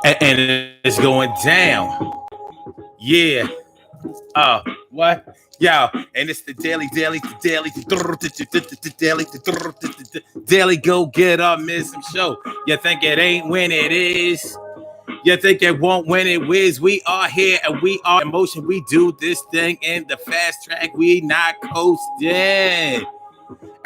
and it's going down. Yeah. Oh, what? Yo, and it's the daily go get up, miss some show. You think it ain't when it is? You think it won't when it whiz? We are here and we are in motion. We do this thing in the fast track. We not coasting.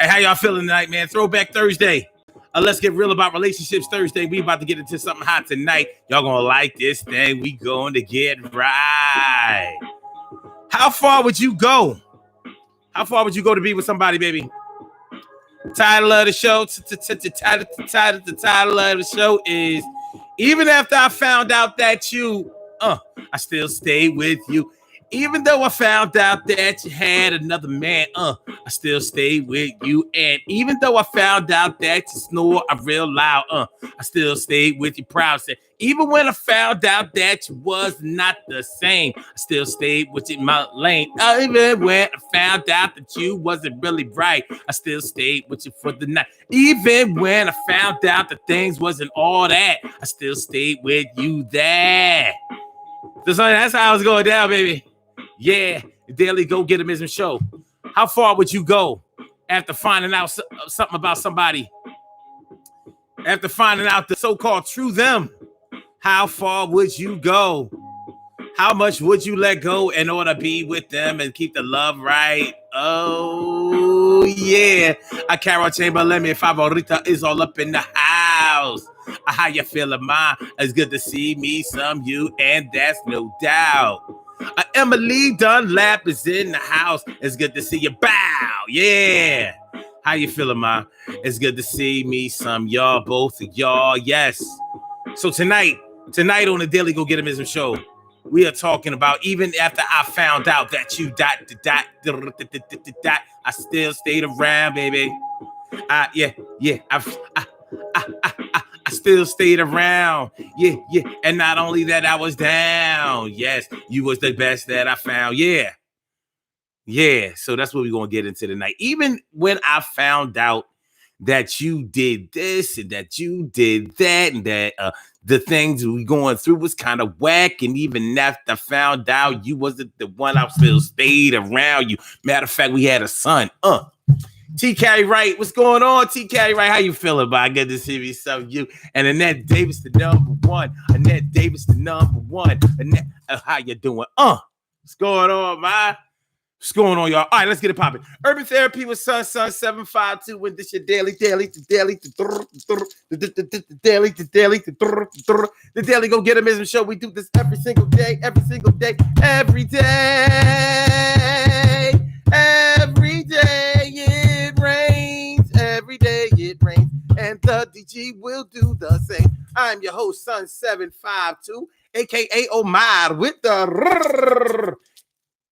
Hey, how y'all feeling tonight, man? Throwback Thursday. Let's get real about relationships Thursday. We about to get into something hot tonight. Y'all gonna like this thing. We going to get right. How far would you go? How far would you go to be with somebody, baby? Title of the show. The title of the show is even after I found out that you, I still stayed with you. Even though I found out that you had another man, I still stayed with you. And even though I found out that you snore real loud, I still stayed with you. Proud said, even when I found out that you was not the same, I still stayed with you, my lane. Even when I found out that you wasn't really right, I still stayed with you for the night. Even when I found out that things wasn't all that, I still stayed with you there. So that's how I was going down, baby. Yeah, the Daily Go Getimism show. How far would you go after finding out something about somebody? After finding out the so-called true them, how far would you go? How much would you let go in order to be with them and keep the love right? Oh, yeah. Carol Chamberlain, mi favorita is all up in the house. How you feeling, ma? It's good to see me, some you, and that's no doubt. Emily Dunlap is in the house. It's good to see you. Bow. Yeah. How you feeling, ma? It's good to see me, some y'all, both of y'all. Yes. So tonight on the Daily Go Getimism show, we are talking about even after I found out that you I still stayed around, baby. Yeah. I still stayed around. Yeah. And not only that, I was down. Yes, you was the best that I found. Yeah. So that's what we're going to get into tonight. Even when I found out that you did this and that you did that and that the things we going through was kind of whack. And even after I found out you wasn't the one, I still stayed around you. Matter of fact, we had a son. T. Carey Wright, what's going on? T. Carey Wright, how you feeling, boy? Good to see me, some of you. And Annette Davis, the number one. Annette Davis, the number one. Annette, how you doing? What's going on, man? What's going on, y'all? All right, let's get it popping. Urban Therapy with Sun 752. When this your daily. The Daily Go Getimism show. We do this every single day. Every day it rains. Every day it rains. And the DG will do the same. I'm your host, Sun 752, aka Omar with the.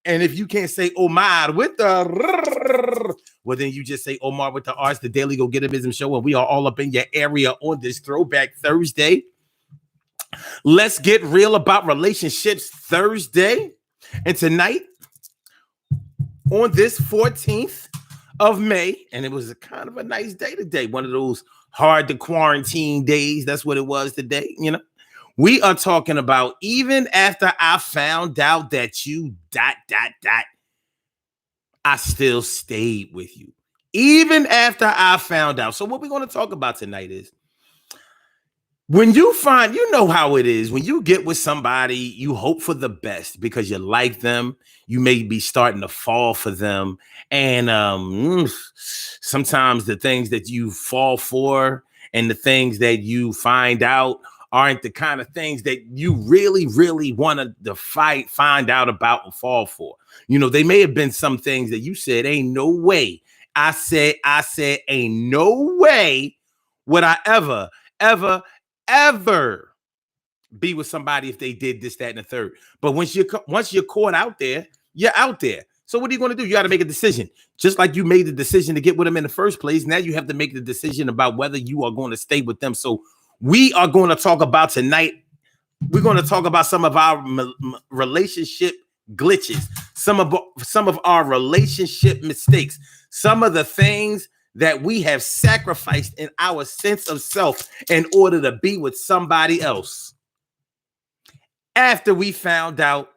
And if you can't say Omar with the, well, then you just say Omar with the R's, the Daily Go Getimism show, and we are all up in your area on this Throwback Thursday. Let's get real about relationships Thursday. And tonight, on this 14th of May, and it was a kind of a nice day today, one of those hard to quarantine days. That's what it was today, you know. We are talking about even after I found out that you ... I still stayed with you. Even after I found out. So what we're going to talk about tonight is when you find, you know how it is. When you get with somebody, you hope for the best because you like them. You may be starting to fall for them. And sometimes the things that you fall for and the things that you find out aren't the kind of things that you really, really want to find out about and fall for. You know, they may have been some things that you said, ain't no way. I said, ain't no way would I ever be with somebody if they did this, that, and the third. But once you're caught out there, you're out there. So what are you going to do? You got to make a decision. Just like you made the decision to get with them in the first place. Now you have to make the decision about whether you are going to stay with them. So we are going to talk about tonight. We're going to talk about some of our relationship glitches, some of our relationship mistakes, some of the things that we have sacrificed in our sense of self in order to be with somebody else. after we found out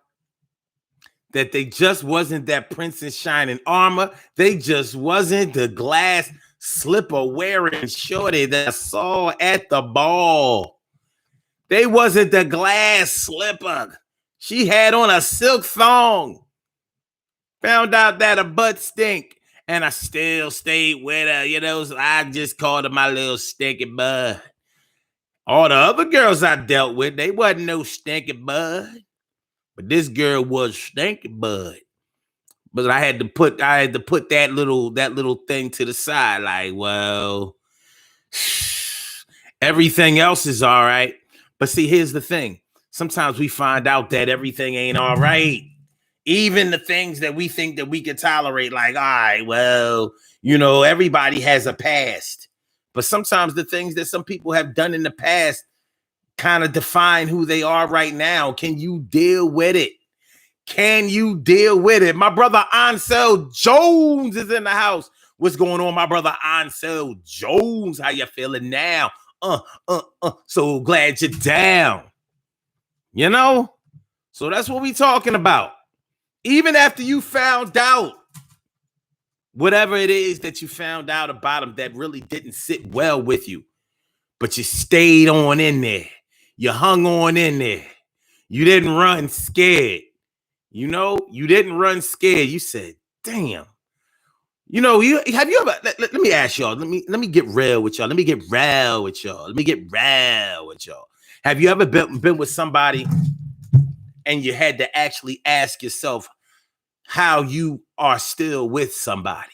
that they just wasn't that Prince in shining armor, they just wasn't the glass slipper wearing shorty that I saw at the ball. They wasn't the glass slipper. She had on a silk thong. Found out that her butt stink, and I still stayed with her. You know, so I just called her my little stinky bud. All the other girls I dealt with, they wasn't no stinky bud. But this girl was stinky bud. But I had to put that little thing to the side. Like, well, everything else is all right. But see, here's the thing. Sometimes we find out that everything ain't all right. Even the things that we think that we can tolerate, like, all right, well, you know, everybody has a past. But sometimes the things that some people have done in the past kind of define who they are right now. Can you deal with it? Can you deal with it? My brother Ansel Jones is in the house. What's going on, my brother Ansel Jones? How you feeling now? So glad you're down. You know? So that's what we talking about. Even after you found out whatever it is that you found out about him that really didn't sit well with you, but you stayed on in there. You hung on in there. You didn't run scared. You know, you didn't run scared. You said, damn. You know, have you ever, let me ask y'all, let me get real with y'all. Let me get real with y'all. Have you ever been with somebody and you had to actually ask yourself how you are still with somebody?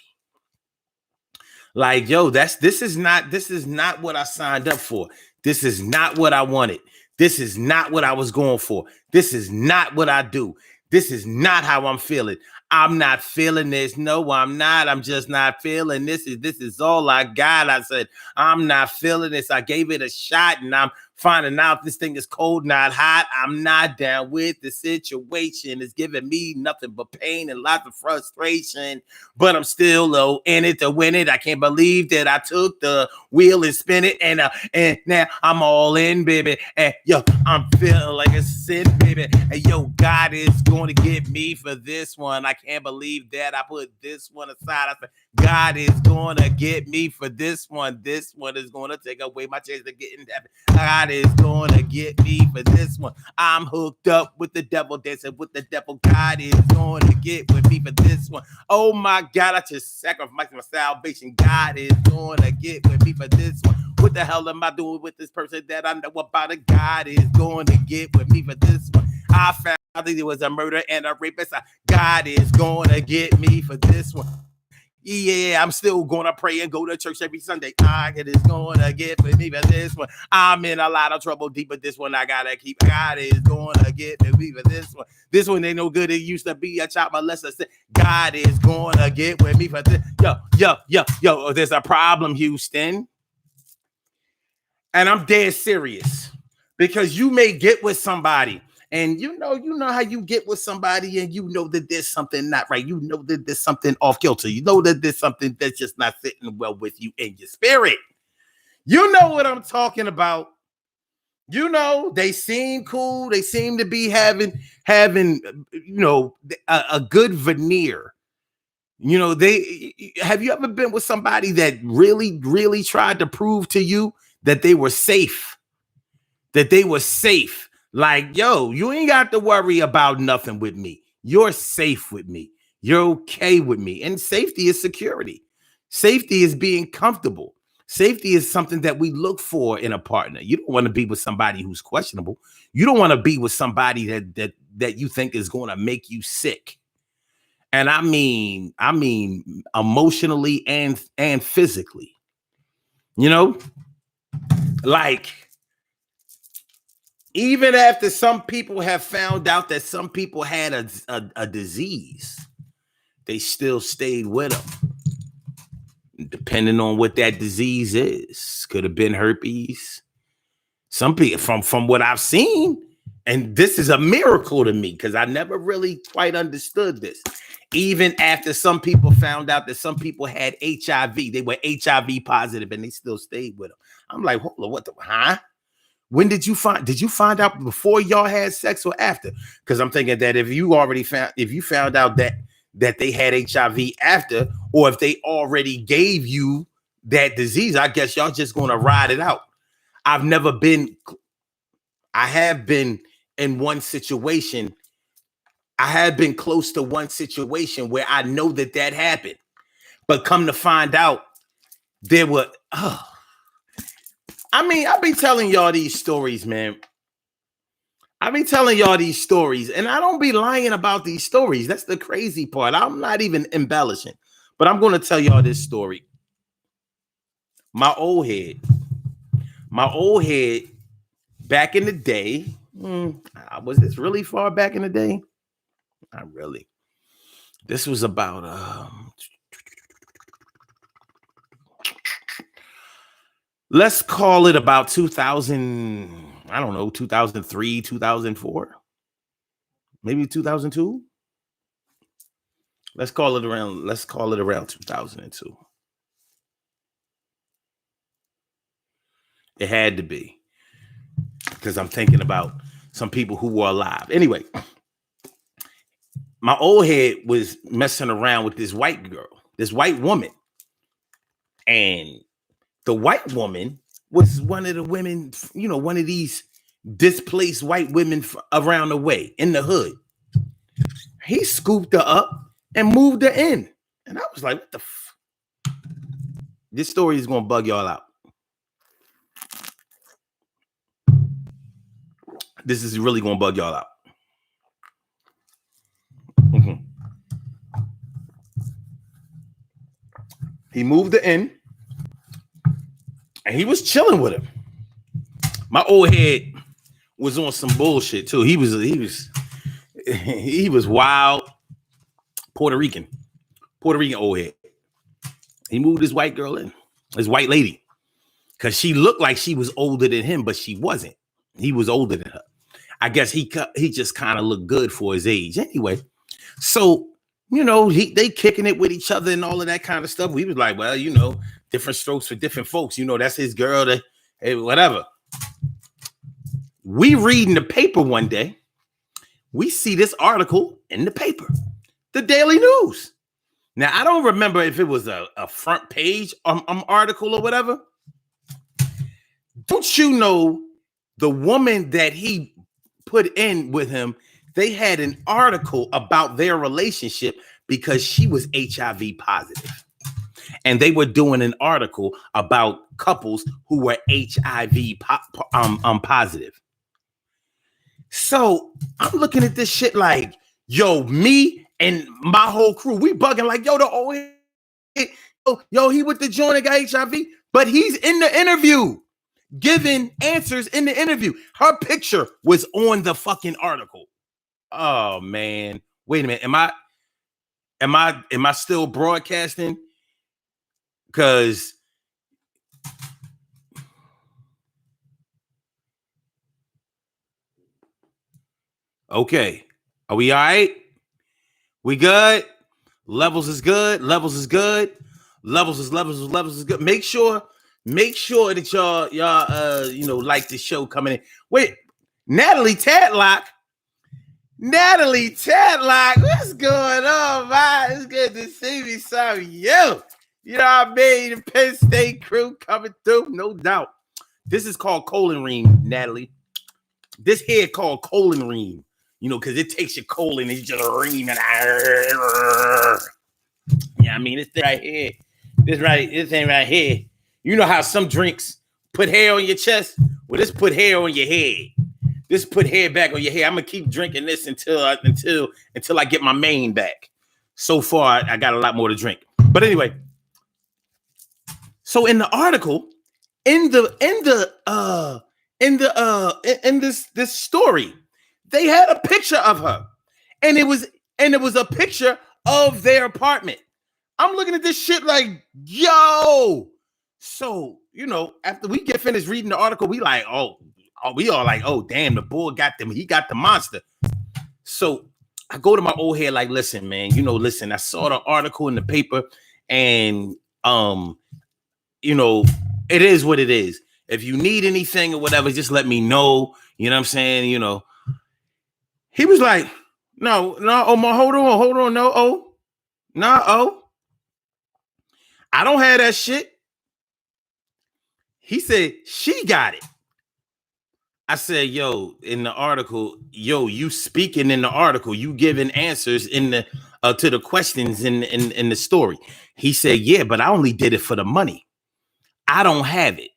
Like, yo, this is not what I signed up for. This is not what I wanted. This is not what I was going for. This is not what I do. This is not how I'm feeling. I'm not feeling this. No, I'm not. I'm just not feeling this. This is all I got. I said, I'm not feeling this. I gave it a shot and I'm finding out this thing is cold, not hot. I'm not down with the situation. It's giving me nothing but pain and lots of frustration, but I'm still low in it to win it. I can't believe that I took the wheel and spin it, and now I'm all in, baby. And yo, I'm feeling like a sin, baby. And yo, God is going to get me for this one. I can't believe that I put this one aside. I said, God is going to get me for this one. This one is going to take away my chance of getting that. God is going to get me for this one. I'm hooked up with the devil, dancing with the devil. God is going to get with me for this one. Oh my God, I just sacrificed my salvation. God is going to get with me for this one. What the hell am I doing with this person that I know about it? God is going to get with me for this one. I found out there was a murder and a rapist. God is going to get me for this one. Yeah, I'm still going to pray and go to church every Sunday. God is going to get with me for this one. I'm in a lot of trouble deep, but this one I got to keep. God is going to get with me for this one. This one ain't no good. It used to be a child molester. God is going to get with me for this. Yo, there's a problem, Houston. And I'm dead serious because you may get with somebody. And you know how you get with somebody and you know that there's something not right. You know that there's something off kilter. You know that there's something that's just not sitting well with you in your spirit. You know what I'm talking about. You know, they seem cool. They seem to be having you know, a good veneer. You know, have you ever been with somebody that really, really tried to prove to you that they were safe? That they were safe. Like, yo, you ain't got to worry about nothing with me. You're safe with me. You're okay with me. And safety is security. Safety is being comfortable. Safety is something that we look for in a partner. You don't want to be with somebody who's questionable. You don't want to be with somebody that you think is going to make you sick. And I mean emotionally and physically. You know? Like, even after some people have found out that some people had a disease, they still stayed with them. Depending on what that disease is. Could have been herpes. Some people, from what I've seen, and this is a miracle to me because I never really quite understood this. Even after some people found out that some people had HIV, they were HIV positive and they still stayed with them. I'm like, hold on, what the, huh? When did you find out before y'all had sex or after? Because I'm thinking that if you found out that they had HIV after, or if they already gave you that disease, I guess y'all just gonna ride it out. I have been in one situation. I have been close to one situation where I know that happened, but come to find out there were, I be telling y'all these stories, man. I be telling y'all these stories, and I don't be lying about these stories. That's the crazy part. I'm not even embellishing, but I'm going to tell y'all this story. My old head back in the day. Was this really far back in the day? Not really. This was about let's call it about 2000. I don't know, 2003, 2004, maybe 2002. Let's call it around 2002. It had to be, because I'm thinking about some people who were alive. Anyway, my old head was messing around with this white girl, this white woman. And the white woman was one of the women, one of these displaced white women around the way in the hood. He scooped her up and moved her in. And I was like, what the this story is going to bug y'all out. This is really going to bug y'all out. He moved her in, and he was chilling with him. My old head was on some bullshit too. He was wild. Puerto Rican old head. He moved his white girl in, his white lady, because she looked like she was older than him, but she wasn't. He was older than her. I guess he just kind of looked good for his age. Anyway, so they kicking it with each other and all of that kind of stuff. We was like, well, different strokes for different folks. That's his girl. Whatever. We reading the paper one day. We see this article in the paper, the Daily News. Now, I don't remember if it was a front page article or whatever. Don't you know the woman that he put in with him, they had an article about their relationship because she was HIV positive. And they were doing an article about couples who were HIV positive. So I'm looking at this shit like, yo, me and my whole crew, we bugging like, yo, he with the joint that got HIV, but he's in the interview, giving answers in the interview. Her picture was on the fucking article. Oh man, wait a minute. Am I still broadcasting? Because okay, are we all right? We good? Levels is good. Levels is good. Levels is good. Make sure that y'all like the show coming in. Wait, Natalie Tadlock, what's going on, man? It's good to see me. Sorry, you. You know what I mean? The Penn State crew coming through, no doubt. This is called colon ream, Natalie. This here called colon ream. Because it takes your colon and you just ream and yeah, I mean, this thing right here. This thing right here. You know how some drinks put hair on your chest? Well, this put hair on your head. This put hair back on your head. I'm gonna keep drinking this until I get my mane back. So far, I got a lot more to drink. But anyway, so in the article, in this story, they had a picture of her, and it was a picture of their apartment. I'm looking at this shit like, yo. So, after we get finished reading the article, we like, we all like, oh, damn, the bull got them. He got the monster. So I go to my old head like, listen, man, I saw the article in the paper, and, it is what it is. If you need anything or whatever, just let me know. You know what I'm saying? You know. He was like, no, Omar, hold on, no, I don't have that shit. He said, she got it. I said, yo, in the article, you speaking in the article, you giving answers in the to the questions in the story. He said, yeah, but I only did it for the money. I don't have it,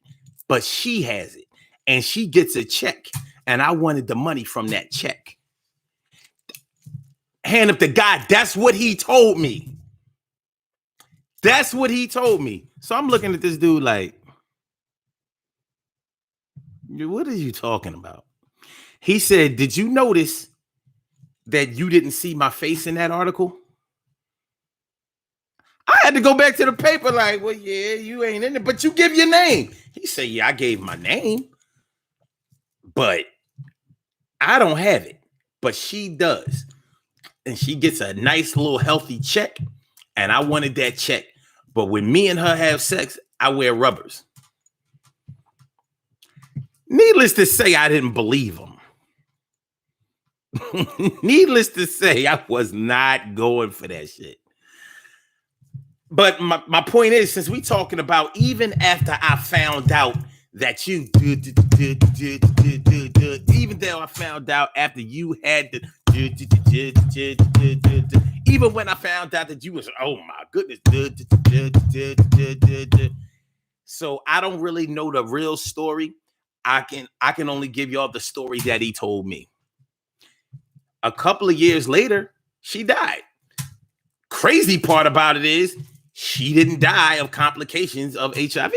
but she has it. And she gets a check. And I wanted the money from that check. Hand up to God. That's what he told me. That's what he told me. So I'm looking at this dude like, what are you talking about? He said, did you notice that you didn't see my face in that article? I had to go back to the paper like, well, yeah, you ain't in it, but you give your name. He said, yeah, I gave my name, but I don't have it, but she does. And she gets a nice little healthy check, and I wanted that check. But when me and her have sex, I wear rubbers. Needless to say, I didn't believe him. Needless to say, I was not going for that shit. But my point is, since we talking about even after I found out that you even though I found out after you had the even when I found out that you was, oh my goodness. So I don't really know the real story. I can only give y'all the story that he told me. A couple of years later, she died. Crazy part about it is she didn't die of complications of HIV.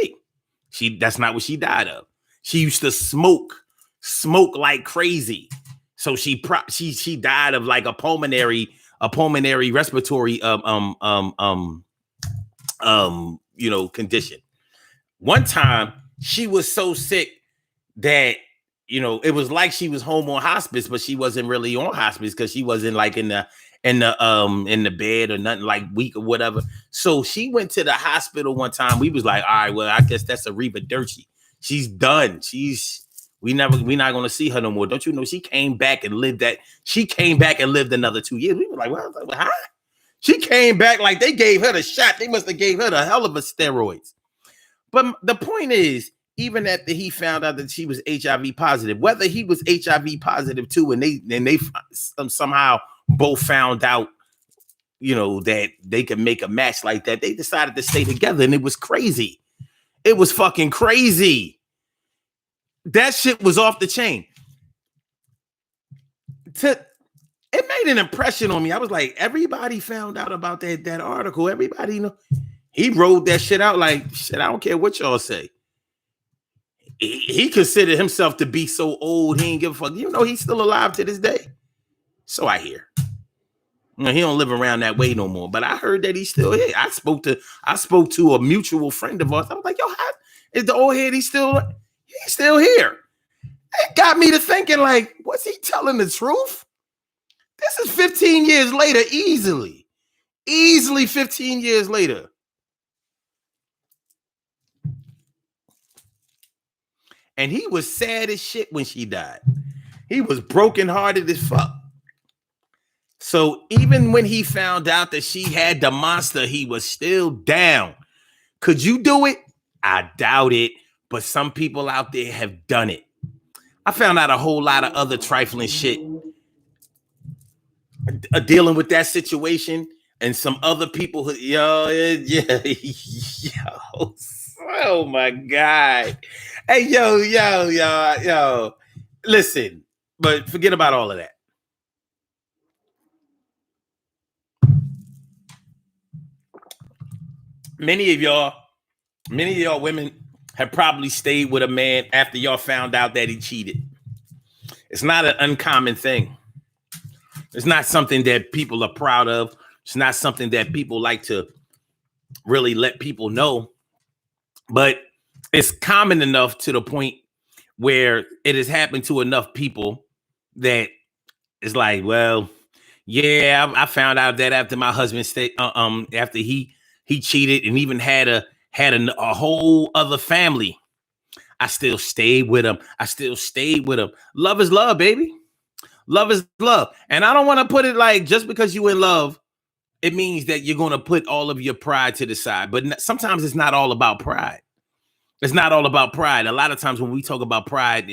That's not what she died of. She used to smoke like crazy. So she died of like a pulmonary respiratory condition. One time she was so sick that it was like she was home on hospice, but she wasn't really on hospice because she wasn't like in the bed or nothing, like weak or whatever. So she went to the hospital one time. We was like, all right, well, I guess that's Arrivederci. She's done. We're not going to see her no more. Don't you know she came back and lived another 2 years. We were like, well, huh? She came back like they gave her the shot. They must have gave her the hell of a steroids. But the point is, even after he found out that she was HIV positive, whether he was HIV positive too, and they somehow both found out, that they could make a match like that, they decided to stay together, and it was crazy. It was fucking crazy. That shit was off the chain. It made an impression on me. I was like, everybody found out about that article. Everybody, he wrote that shit out like, shit, I don't care what y'all say. He considered himself to be so old, he ain't give a fuck. He's still alive to this day. So I hear. He don't live around that way no more. But I heard that he's still here. I spoke to a mutual friend of ours. I was like, yo, how is the old head? He's still here. It got me to thinking, like, was he telling the truth? This is 15 years later, easily 15 years later. And he was sad as shit when she died. He was brokenhearted as fuck. So even when he found out that she had the monster, he was still down. Could you do it? I doubt it. But some people out there have done it. I found out a whole lot of other trifling shit dealing with that situation. And some other people, oh my God. Hey, yo. Listen, but forget about all of that. Many of y'all women have probably stayed with a man after y'all found out that he cheated. It's not an uncommon thing. It's not something that people are proud of. It's not something that people like to really let people know. But it's common enough to the point where it has happened to enough people that it's like, well, yeah, I found out that after my husband after he cheated and even had a whole other family. I still stayed with him. I still stayed with him. Love is love, baby. Love is love. And I don't want to put it like just because you in love, it means that you're going to put all of your pride to the side. But sometimes it's not all about pride. It's not all about pride. A lot of times when we talk about pride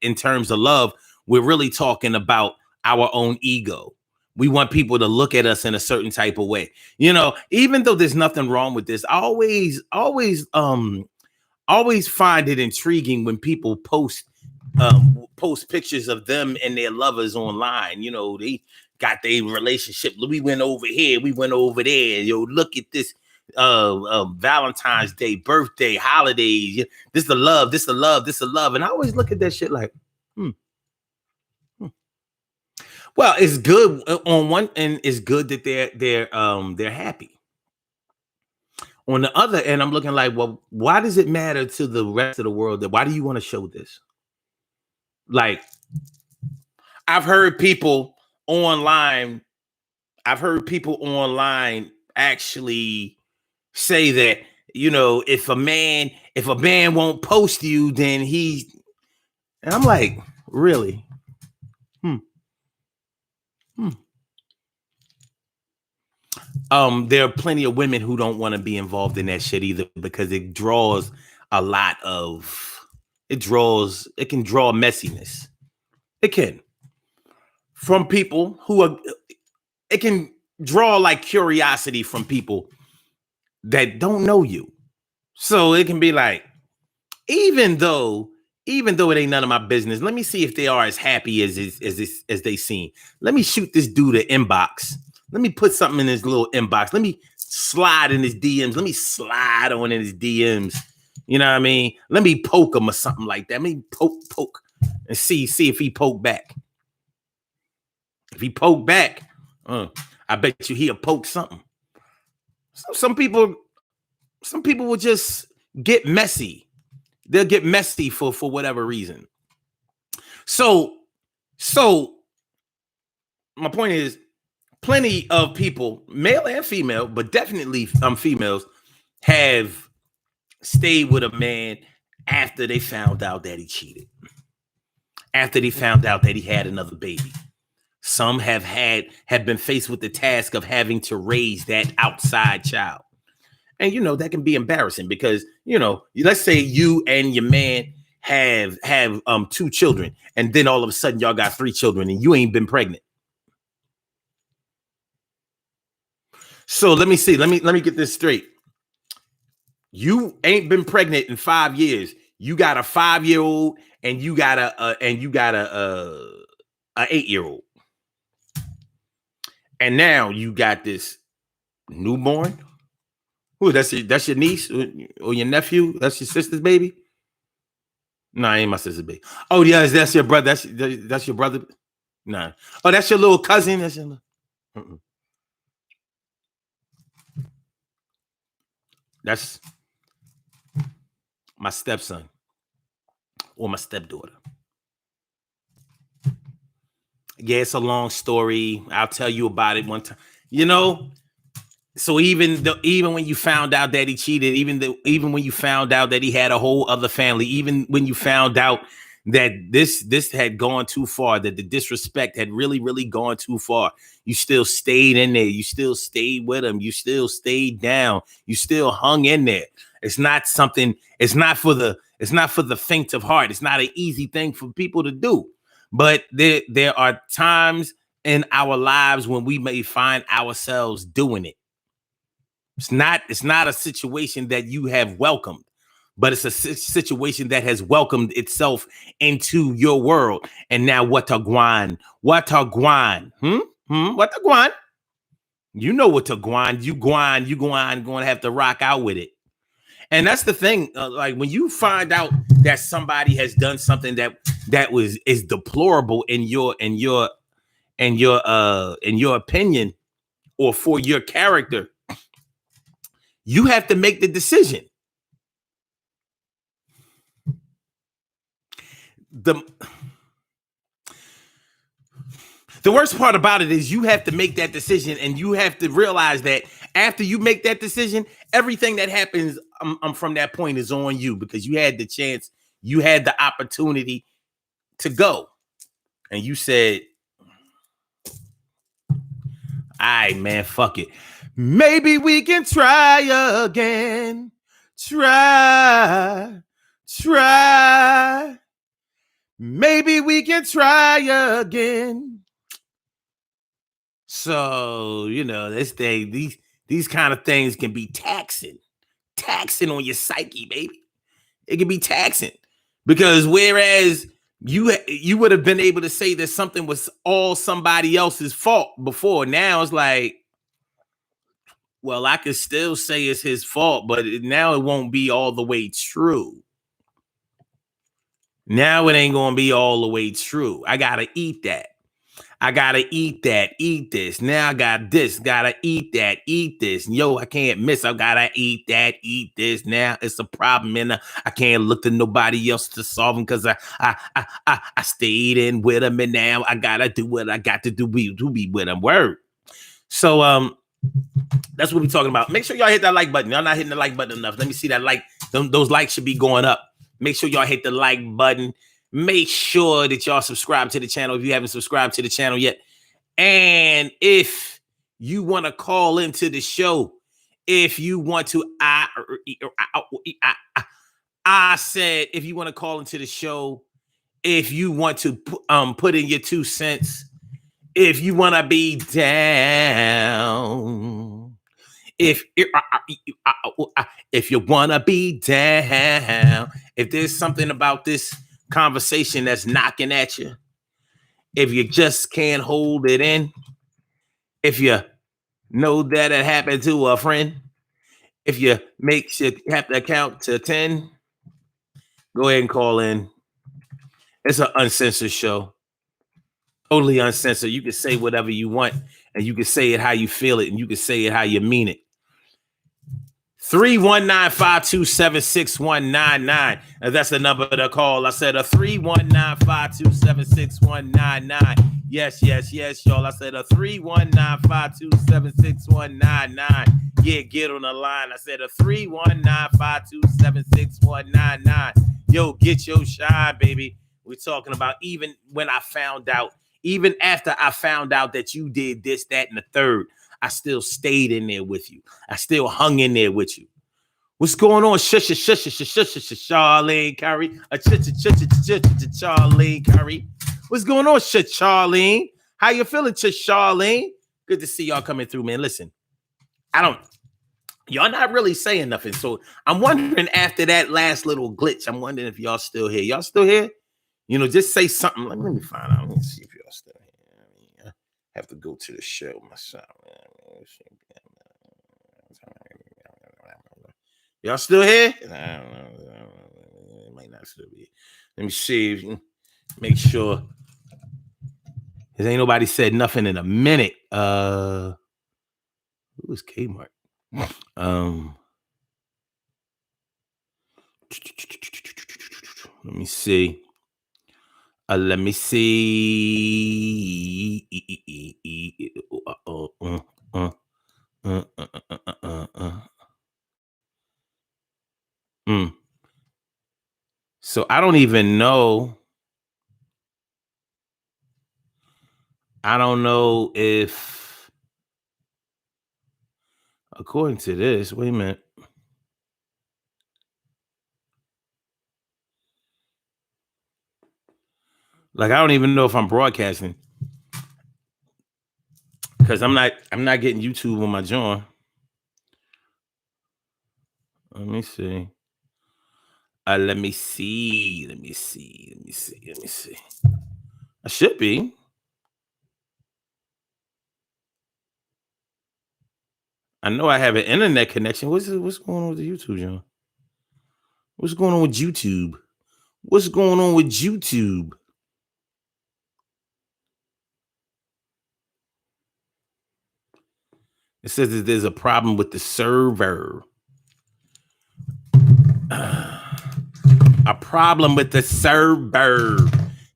in terms of love, we're really talking about our own ego. We want people to look at us in a certain type of way. You know, even though there's nothing wrong with this, I always find it intriguing when people post pictures of them and their lovers online. You know, they got their relationship. We went over here, we went over there. Yo, look at this Valentine's Day, birthday, holidays. This is the love, this is the love, this is the love. And I always look at that shit like, Well, it's good on one end. It's good that they're happy. On the other end, I'm looking like, well, why does it matter to the rest of the world? That why do you want to show this? Like, I've heard people online actually say that, you know, if a man won't post you, then and I'm like, really? There are plenty of women who don't want to be involved in that shit either, because it can draw messiness. It can. From people it can draw like curiosity from people that don't know you. So it can be like, even though it ain't none of my business, let me see if they are as happy as they seem. Let me shoot this dude an inbox. Let me put something in his little inbox. Let me slide in his DMs. Let me slide on in his DMs. You know what I mean? Let me poke him or something like that. Let me poke and see if he poke back. If he poke back, I bet you he'll poke something. Some people will just get messy. They'll get messy for whatever reason. So my point is, plenty of people, male and female, but definitely females, have stayed with a man after they found out that he cheated, after they found out that he had another baby. Some have been faced with the task of having to raise that outside child. And, you know, that can be embarrassing because, you know, let's say you and your man have 2 children, and then all of a sudden y'all got 3 children and you ain't been pregnant. So let me see. Let me get this straight. You ain't been pregnant in 5 years. You got a 5-year-old and you got a 8-year-old. And now you got this newborn. Who? That's your niece or your nephew? That's your sister's baby? No, ain't my sister's baby. Oh, yes, that's your brother. That's your brother. No. Oh, that's your little cousin. That's your. That's my stepson or my stepdaughter. Yeah, it's a long story. I'll tell you about it one time. You know, so even when you found out that he cheated, even when you found out that he had a whole other family, even when you found out that this had gone too far, that the disrespect had really, really gone too far, you still stayed in there. You still stayed with him. You still stayed down. You still hung in there. It's not for the faint of heart. It's not an easy thing for people to do. But there are times in our lives when we may find ourselves doing it. It's not a situation that you have welcomed, but it's a situation that has welcomed itself into your world. And now what a guan? What a guan? What a guan? You know what a guan? You going to have to rock out with it. And that's the thing. Like when you find out that somebody has done something that is deplorable in your opinion or for your character, you have to make the decision. The worst part about it is you have to make that decision, and you have to realize that after you make that decision, everything that happens from that point is on you, because you had the chance. You had the opportunity to go. And you said, all right, man, fuck it. Maybe we can try again. Try. Maybe we can try again. So, this thing, these kind of things can be taxing on your psyche, baby. It can be taxing because whereas you would have been able to say that something was all somebody else's fault before, now it's like, well, I could still say it's his fault, but now it won't be all the way true. Now it ain't gonna be all the way true. I gotta eat that. I gotta eat that, eat this. Now I got this, gotta eat that, eat this. Yo, I can't miss. I gotta eat that, eat this. Now it's a problem, and I can't look to nobody else to solve them because I stayed in with them, and now I gotta do what I got to do to be with them. Word. So that's what we're talking about. Make sure y'all hit that like button. Y'all not hitting the like button enough. Let me see that like. Those likes should be going up. Make sure y'all hit the like button. Make sure that y'all subscribe to the channel if you haven't subscribed to the channel yet. And if you want to call into the show, if you want to, I said, if you want to call into the show, if you want to put in your 2 cents, if you want to be down, if you want to be down, if there's something about this conversation that's knocking at you, if you just can't hold it in, if you know that it happened to a friend, if you have to count to 10, go ahead and call in. It's an uncensored show, totally uncensored. You can say whatever you want, and you can say it how you feel it, and you can say it how you mean it. 319-527-6199. That's the number to call. I said a 319-527-6199. Yes, y'all. I said a 319-527-6199. Yeah, get on the line. I said a 319-527-6199. Yo, get your shine, baby. We're talking about even when I found out, even after I found out that you did this, that, and the third, I still stayed in there with you. I still hung in there with you. What's going on? Charlene Curry. Charlene Curry. What's going on, Charlene? How you feeling, Charlene? Good to see y'all coming through, man. Listen, y'all not really saying nothing. So I'm wondering after that last little glitch, I'm wondering if y'all still here. Y'all still here? Just say something. Let me find out. Let me see if y'all still here. I have to go to the show myself. Y'all still here? I don't know. It might not still be. Let me see. Make sure. Cause ain't nobody said nothing in a minute. Who is Kmart? Let me see. Let me see. So I don't even know. I don't know if, according to this, wait a minute. Like, I don't even know if I'm broadcasting because I'm not getting YouTube on my joint. Let me see. Let me see. I should be. I know I have an internet connection. What's going on with the YouTube, John? What's going on with YouTube? What's going on with YouTube? It says that there's a problem with the server. A problem with the server.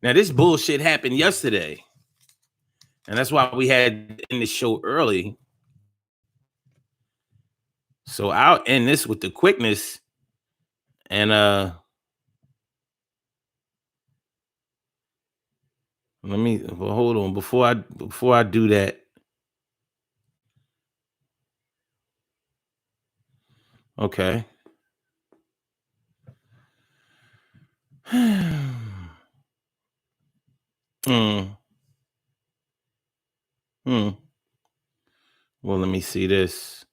Now, this bullshit happened yesterday. And that's why we had in the show early. So I'll end this with the quickness. And hold on before I do that. Okay. Hmm. Hmm. Well, let me see this.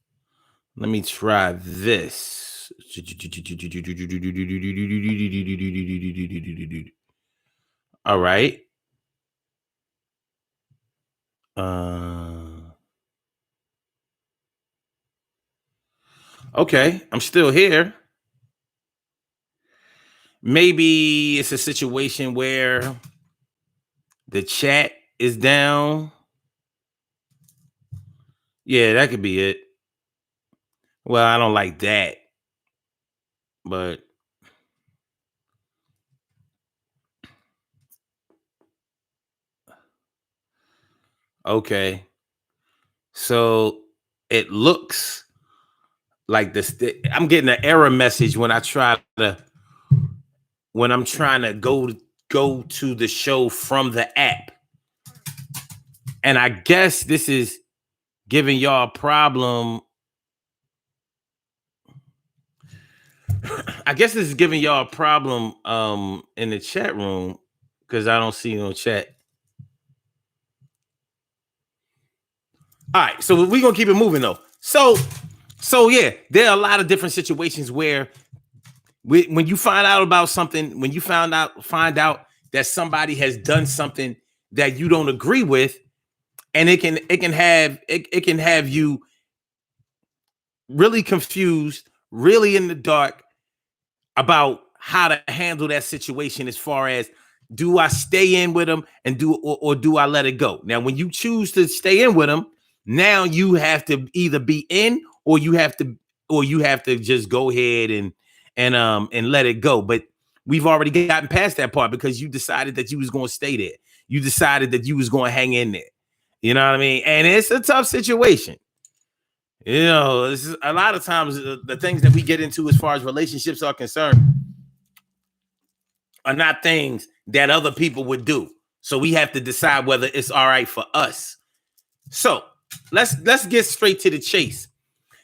Let me try this. All right. Okay, I'm still here. Maybe it's a situation where the chat is down. Yeah, that could be it. Well, I don't like that, but okay. So it looks like this. I'm getting an error message when I'm trying to go to the show from the app, and I guess this is giving y'all a problem. I guess this is giving y'all a problem in the chat room because I don't see no chat. All right, so we're gonna keep it moving though. So yeah, there are a lot of different situations where when you find out about something, when you find out that somebody has done something that you don't agree with, and it can have you really confused, really in the dark about how to handle that situation as far as do I stay in with them and or do I let it go? Now, when you choose to stay in with them, now you have to either be in or you have to just go ahead and let it go. But we've already gotten past that part because you decided that you was going to stay there. You decided that you was going to hang in there. You know what I mean? And it's a tough situation. You know, this is a lot of times the things that we get into as far as relationships are concerned are not things that other people would do. So we have to decide whether it's all right for us. So let's get straight to the chase.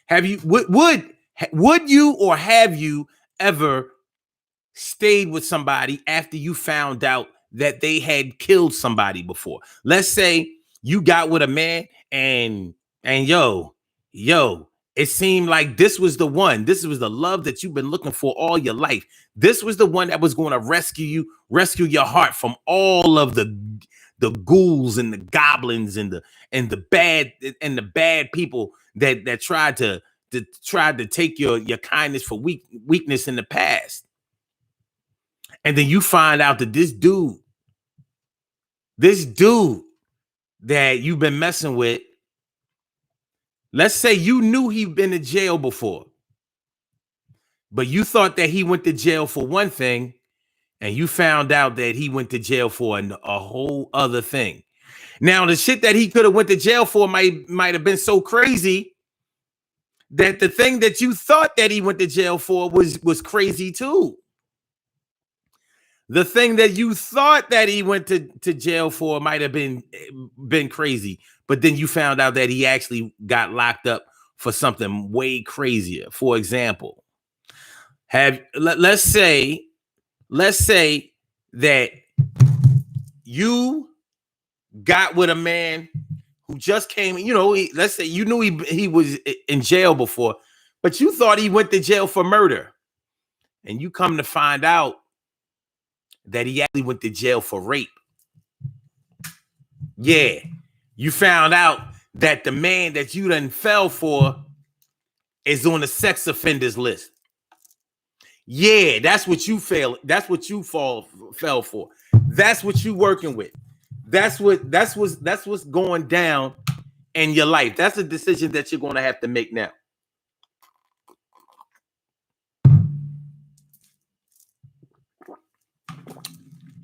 Have you would you or have you ever stayed with somebody after you found out that they had killed somebody before? Let's say you got with a man and yo, it seemed like this was the one. This was the love that you've been looking for all your life. This was the one that was going to rescue your heart from all of the ghouls and the goblins and the bad people that tried to take your kindness for weakness in the past. And then you find out that this dude that you've been messing with, let's say you knew he'd been to jail before, but you thought that he went to jail for one thing, and you found out that he went to jail for a whole other thing. Now, the shit that he could have went to jail for might have been so crazy that the thing that you thought that he went to jail for was crazy too. The thing that you thought that he went to jail for might have been crazy, but then you found out that he actually got locked up for something way crazier. For example, let's say that you got with a man who just came, let's say you knew he was in jail before, but you thought he went to jail for murder, and you come to find out that he actually went to jail for rape. Yeah, you found out that the man that you done fell for is on the sex offenders list. Yeah, that's what you fell. That's what you fell for. That's what you working with. That's what's going down in your life. That's a decision that you're going to have to make now.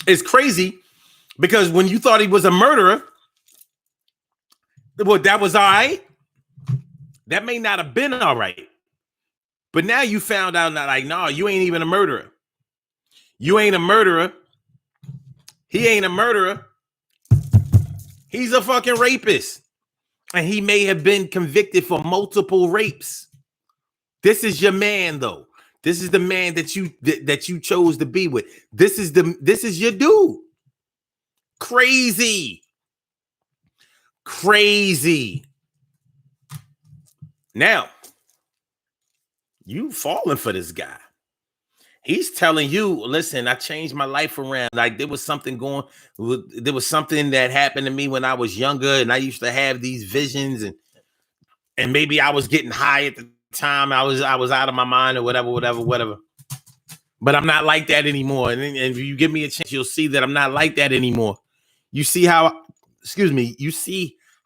It's crazy because when you thought he was a murderer, well, that was all right. That may not have been all right. But now you found out that, like, no, you ain't even a murderer. You ain't a murderer. He ain't a murderer. He's a fucking rapist. And he may have been convicted for multiple rapes. This is your man, though. This is the man that you chose to be with. This is your dude. Crazy. Now, you falling for this guy. He's telling you, listen, I changed my life around. Like there was something that happened to me when I was younger, and I used to have these visions, and maybe I was getting high at the time. I was out of my mind or whatever. But I'm not like that anymore. And if you give me a chance, you'll see that I'm not like that anymore. You see how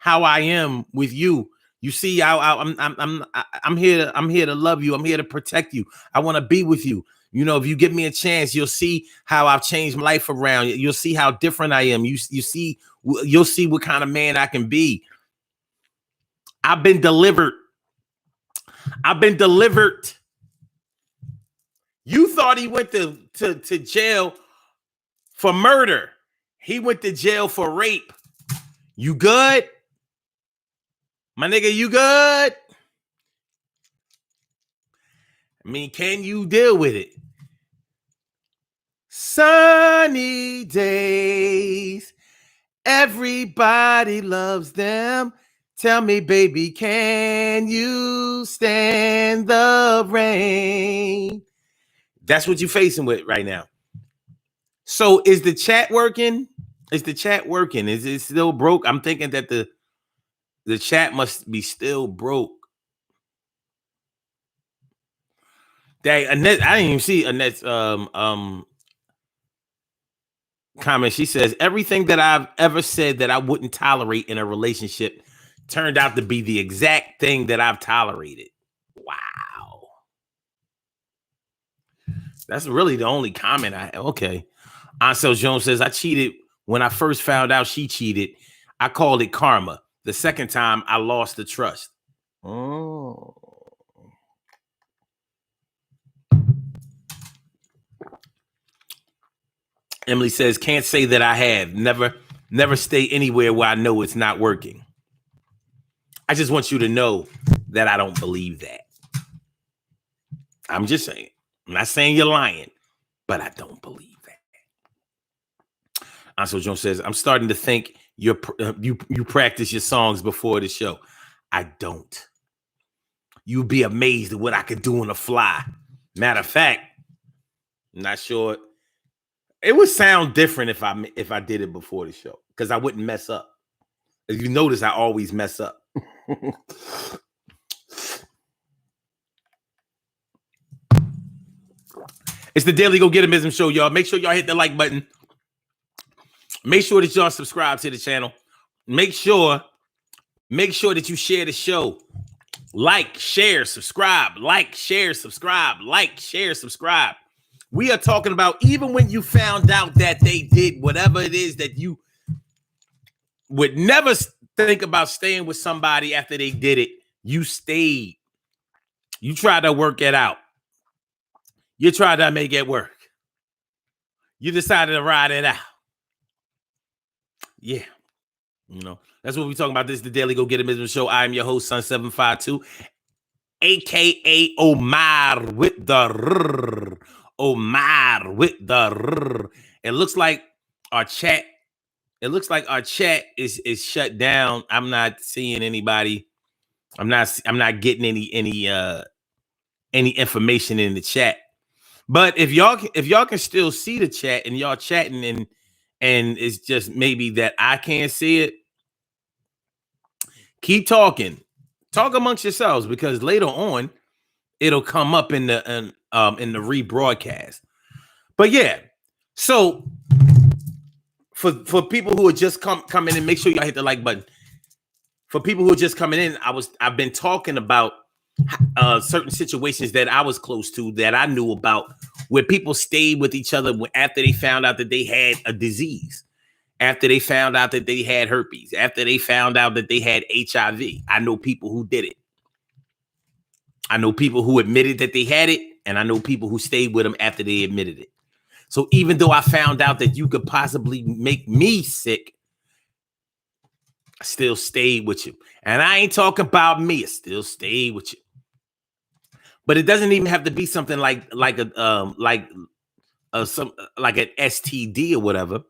I am with you. You see how I'm here to love you. I'm here to protect you. I want to be with you. You know, if you give me a chance, you'll see how I've changed my life around. You'll see how different I am. You'll see what kind of man I can be. I've been delivered. You thought he went to jail for murder. He went to jail for rape. You good? My nigga, you good? I mean, can you deal with it? Sunny days, everybody loves them. Tell me, baby, can you stand the rain? That's what you're facing with right now. So is the chat working? Is it still broke? I'm thinking that the chat must be still broke. Annette, I didn't even see Annette's comment. She says, everything that I've ever said that I wouldn't tolerate in a relationship turned out to be the exact thing that I've tolerated. Wow. That's really the only comment I have. Okay. Ansel Jones says, I cheated when I first found out she cheated. I called it karma. The second time I lost the trust. Oh. Emily says, can't say that I have. Never stay anywhere where I know it's not working. I just want you to know that I don't believe that. I'm just saying. I'm not saying you're lying, but I don't believe that. Ansel Jones says, I'm starting to think you practice your songs before the show. I don't. You'd be amazed at what I could do on the fly. Matter of fact, I'm not sure. It would sound different if I did it before the show, because I wouldn't mess up. If you notice, I always mess up. It's the Daily Go Getimism Show, y'all. Make sure y'all hit the like button. Make sure that y'all subscribe to the channel. Make sure that you share the show. Like, share, subscribe. Like, share, subscribe. Like, share, subscribe. We are talking about even when you found out that they did whatever it is that you would never think about staying with somebody after they did it. You stayed. You tried to work it out. You tried to make it work. You decided to ride it out. Yeah. You know, that's what we're talking about. This is the Daily Go Getimism Show. I am your host, Sun752, a.k.a. Omar with the Omar with the It looks like our chat is shut down. I'm not seeing anybody. I'm not getting any information in the chat. But if y'all can still see the chat and y'all chatting and it's just maybe that I can't see it, keep talking. Talk amongst yourselves, because later on it'll come up in the rebroadcast. But yeah, so for people who are just coming in, make sure y'all hit the like button. For people who are just coming in, I've been talking about certain situations that I was close to, that I knew about, where people stayed with each other after they found out that they had a disease, after they found out that they had herpes, after they found out that they had HIV. I know people who did it. I know people who admitted that they had it, and I know people who stayed with them after they admitted it. So even though I found out that you could possibly make me sick, I still stayed with you. And I ain't talking about me. I still stayed with you. But it doesn't even have to be something like an STD or whatever.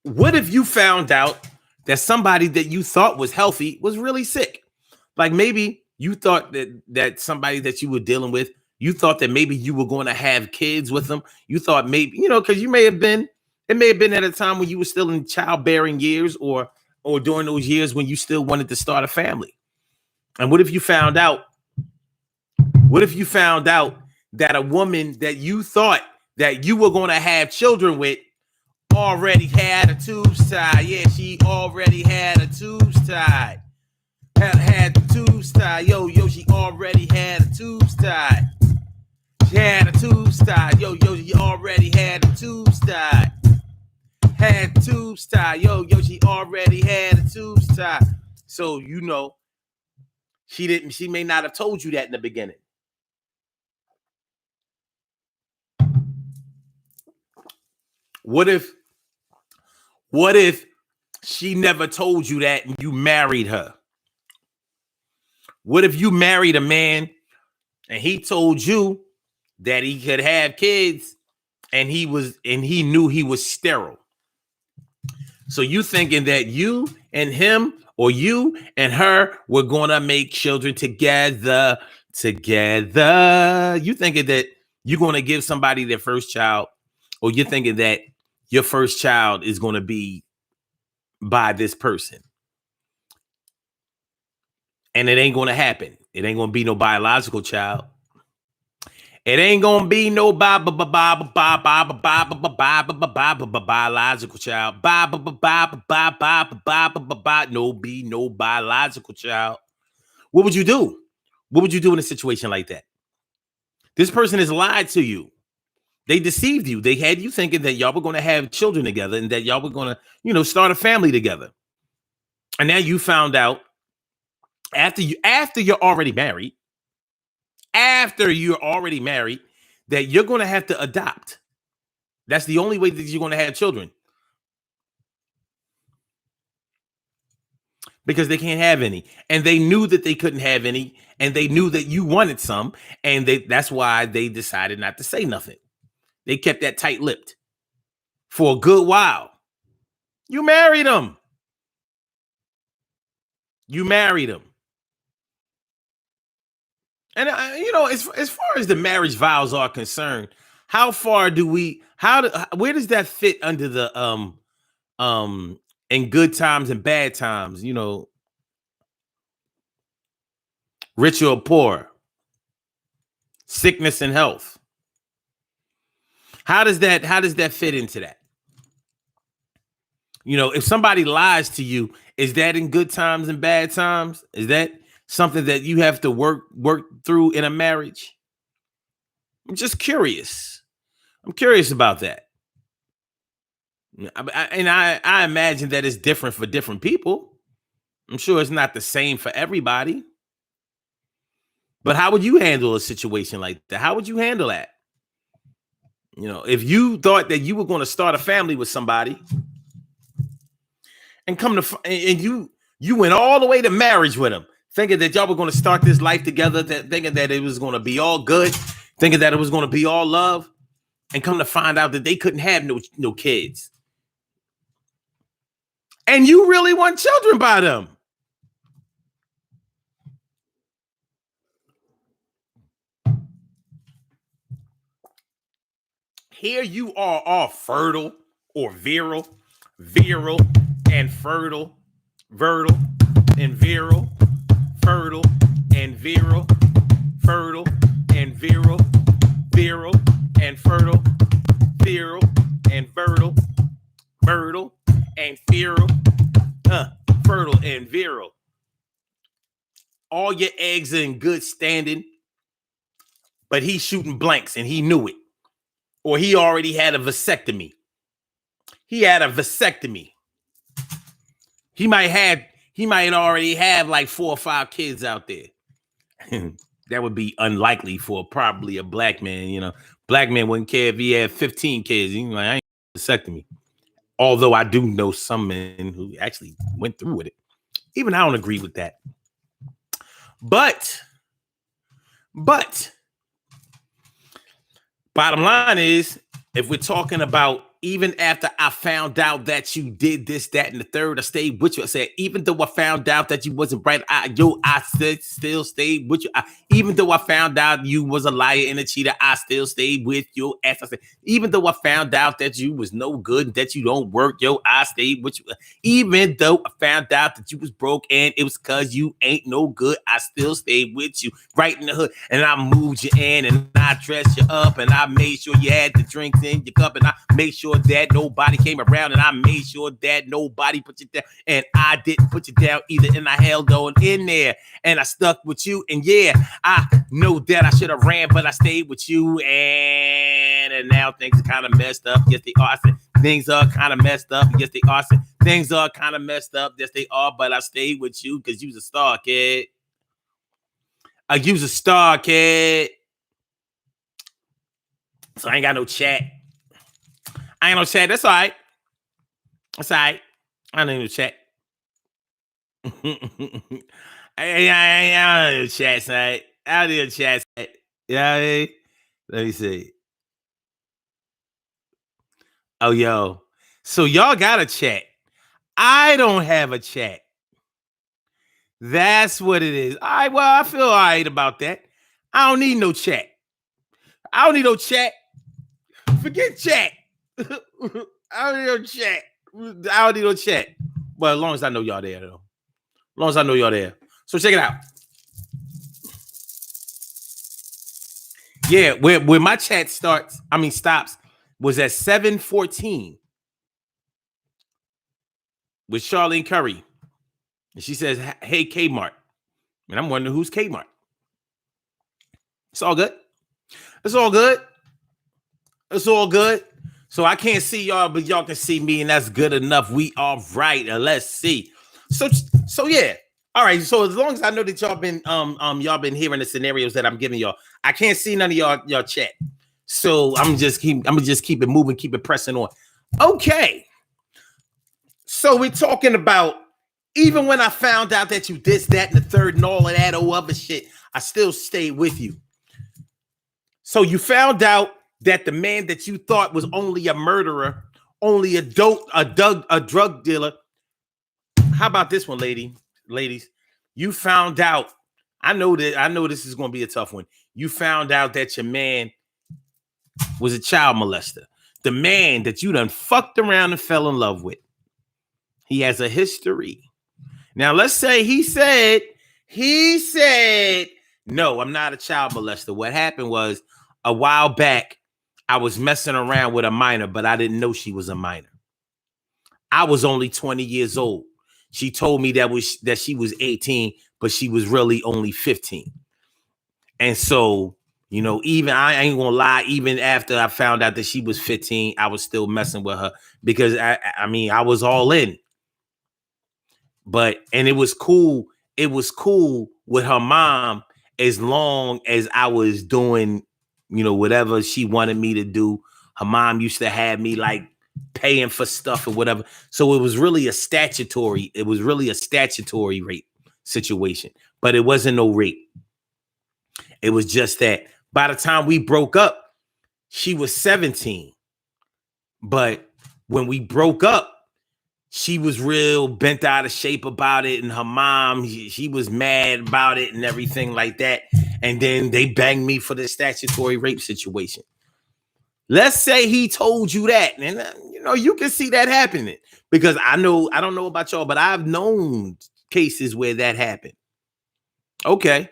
What if you found out that somebody that you thought was healthy was really sick? Like maybe you thought that somebody that you were dealing with, you thought that maybe you were going to have kids with them. You thought maybe, because it may have been at a time when you were still in childbearing years or during those years when you still wanted to start a family. And what if you found out that a woman that you thought that you were going to have children with already had a tubes tied? Yeah, she already had a tubes tied. Had the tubes tied. Yo, she already had a tubes tied. She had a tubes tied. Yo, she already had a tubes tied. Had tubes tied. Yo, she already had a tubes tied. So she may not have told you that in the beginning. What if she never told you that and you married her? What if you married a man and he told you that he could have kids and he knew he was sterile? So you thinking that you and him or you and her were going to make children together. You thinking that you're going to give somebody their first child, or you're thinking that your first child is going to be by this person. And it ain't going to happen. It ain't going to be no biological child. It ain't going to be no biological child. No biological child. What would you do? What would you do in a situation like that? This person has lied to you. They deceived you. They had you thinking that y'all were going to have children together and that y'all were going to, start a family together. And now you found out after you're already married, that you're going to have to adopt. That's the only way that you're going to have children. Because they can't have any. And they knew that they couldn't have any. And they knew that you wanted some. And that's why they decided not to say nothing. They kept that tight-lipped for a good while. You married them. And as far as the marriage vows are concerned, where does that fit under the in good times and bad times, rich or poor, sickness and health? How does that fit into that? If somebody lies to you, is that in good times and bad times? Is that something that you have to work through in a marriage? I'm just curious. I'm curious about that. I imagine that it's different for different people. I'm sure it's not the same for everybody. But how would you handle a situation like that? How would you handle that? If you thought that you were going to start a family with somebody and you went all the way to marriage with them, thinking that y'all were going to start this life together, thinking that it was going to be all good, thinking that it was going to be all love, and come to find out that they couldn't have no kids. And you really want children by them. Here you are all fertile or virile and fertile, and virile, fertile and virile, fertile and virile, virile and fertile, virile and fertile and virile, fertile and virile. All your eggs are in good standing, but he's shooting blanks and he knew it. Or he already had a vasectomy. He might already have like 4 or 5 kids out there. That would be unlikely for probably a black man. Black man wouldn't care if he had 15 kids. He's like, I ain't vasectomy. Although I do know some men who actually went through with it. Even I don't agree with that. But bottom line is, if we're talking about even after I found out that you did this, that, and the third, I stayed with you. I said, even though I found out that you wasn't right, I still stayed with you. Even though I found out you was a liar and a cheater, I still stayed with your ass. I said, even though I found out that you was no good, that you don't work, I stayed with you. Even though I found out that you was broke and it was because you ain't no good, I still stayed with you right in the hood. And I moved you in and I dressed you up and I made sure you had the drinks in your cup and I made sure that nobody came around and I made sure that nobody put you down and I didn't put you down either and I held on in there and I stuck with you. And yeah, I know that I should have ran, but I stayed with you and now things are kind of messed up. Yes, they are. I said, things are kind of messed up. Yes, they are. I said, things are kind of messed up. Yes, they are, but I stayed with you because you was a star, kid. You was a star, kid. So I ain't got no chat. I ain't no chat. That's all right. That's all right. I don't need no chat. I don't need no chat, son. I don't need no chat. You know what I mean? Let me see. Oh, yo. So y'all got a chat. I don't have a chat. That's what it is. All right, well, I feel all right about that. I don't need no chat. I don't need no chat. Forget chat. I don't need no chat. I don't need no chat. But as long as I know y'all there, though. As long as I know y'all there. So check it out. Yeah, where my chat stops, was at 7:14 with Charlene Curry. And she says, hey, Kmart. And I'm wondering who's Kmart. It's all good. It's all good. It's all good. So I can't see y'all, but y'all can see me, and that's good enough. We all right. Let's see. So yeah. All right. So as long as I know that y'all been hearing the scenarios that I'm giving y'all, I can't see none of y'all chat. So I'm just keep it moving, keep it pressing on. Okay. So we're talking about even when I found out that you this, that, and the third, and all of that other shit, I still stayed with you. So you found out that the man that you thought was only a murderer, only a drug dealer. How about this one, ladies? You found out. I know this is going to be a tough one. You found out that your man was a child molester. The man that you done fucked around and fell in love with. He has a history. Now, let's say he said, no, I'm not a child molester. What happened was a while back, I was messing around with a minor, but I didn't know she was a minor. I was only 20 years old. She told me that she was 18, but she was really only 15. And so, even I ain't gonna lie, even after I found out that she was 15, I was still messing with her because I was all in. And it was cool. It was cool with her mom as long as I was doing, whatever she wanted me to do. Her mom used to have me like paying for stuff or whatever. So it was really a statutory rape situation, but it wasn't no rape. It was just that by the time we broke up, she was 17. But when we broke up, she was real bent out of shape about it. And her mom, she was mad about it and everything like that. And then they banged me for the statutory rape situation. Let's say he told you that. And, you can see that happening. Because I don't know about y'all, but I've known cases where that happened. Okay.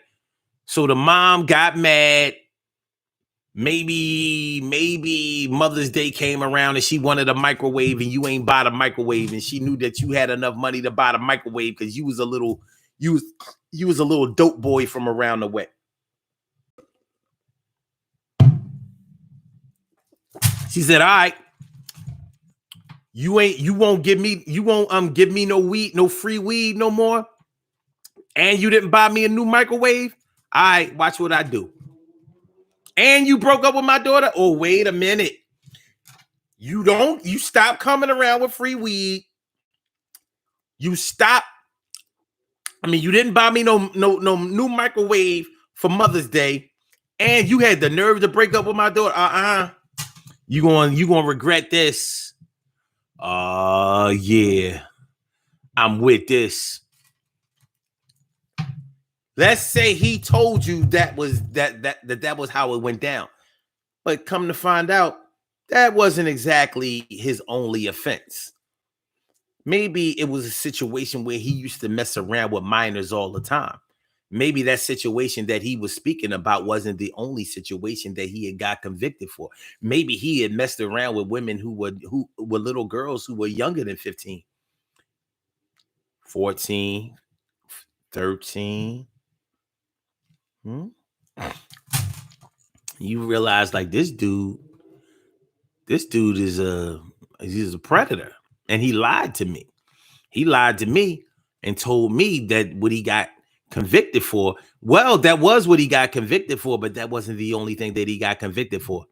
So the mom got mad. Maybe Mother's Day came around and she wanted a microwave and you ain't bought a microwave and she knew that you had enough money to buy the microwave because you was a little dope boy from around the way. She said, all right, you won't give me no weed, no free weed no more. And you didn't buy me a new microwave. All right, watch what I do. And you broke up with my daughter. Oh, wait a minute. You stop coming around with free weed. You stop. I mean, you didn't buy me no new microwave for Mother's Day, and you had the nerve to break up with my daughter. You gonna regret this. Yeah. I'm with this. Let's say he told you that was how it went down. But come to find out, that wasn't exactly his only offense. Maybe it was a situation where he used to mess around with minors all the time. Maybe that situation that he was speaking about wasn't the only situation that he had got convicted for. Maybe he had messed around with women who were little girls who were younger than 15, 14, 13. You realize like this dude is he's a predator, and he lied to me. He lied to me and told me that what he got convicted for. Well, that was what he got convicted for, but that wasn't the only thing that he got convicted for.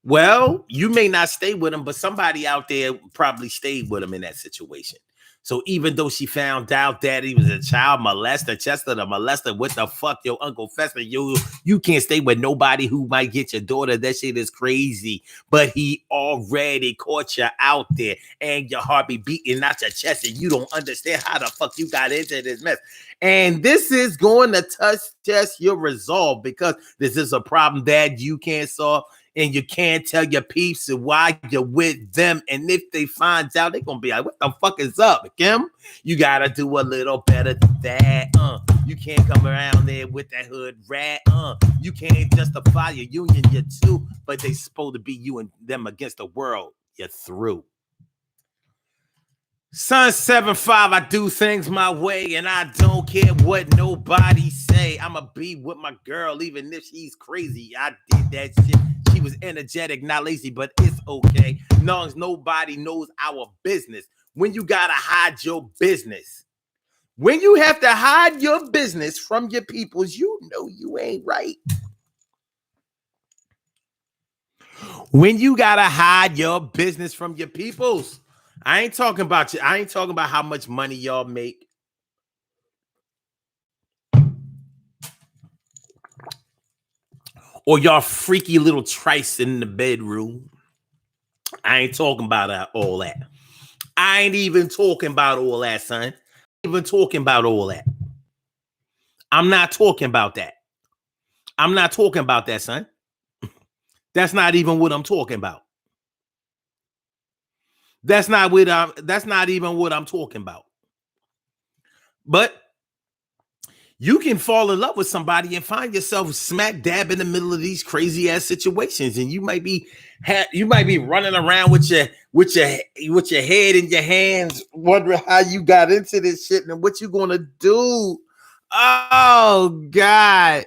Well, you may not stay with him, but somebody out there probably stayed with him in that situation. So even though she found out that he was a child molester, Chester the molester, what the fuck, your Uncle Fester, you can't stay with nobody who might get your daughter. That shit is crazy. But he already caught you out there, and your heart be beating out your chest, and you don't understand how the fuck you got into this mess. And this is going to test your resolve, because this is a problem that you can't solve. And you can't tell your peeps why you're with them. And if they find out, they're going to be like, what the fuck is up, Kim? You got to do a little better than that. You can't come around there with that hood rat. You can't justify your union. You're two, but they supposed to be you and them against the world. You're through. Son 7-5, I do things my way, and I don't care what nobody say. I'ma be with my girl, even if she's crazy. I did that shit. She was energetic, not lazy, but it's okay. As long as nobody knows our business. When you gotta hide your business, when you have to hide your business from your peoples, you know you ain't right. When you gotta hide your business from your peoples, I ain't talking about you. I ain't talking about how much money y'all make. Or y'all freaky little trice in the bedroom. I ain't talking about all that. I ain't even talking about all that, son. Even talking about all that. I'm not talking about that. I'm not talking about that, son. That's not even what I'm talking about. That's not even what I'm talking about. But you can fall in love with somebody and find yourself smack dab in the middle of these crazy ass situations, and you might be running around with your head in your hands, wondering how you got into this shit and what you gonna do. Oh God.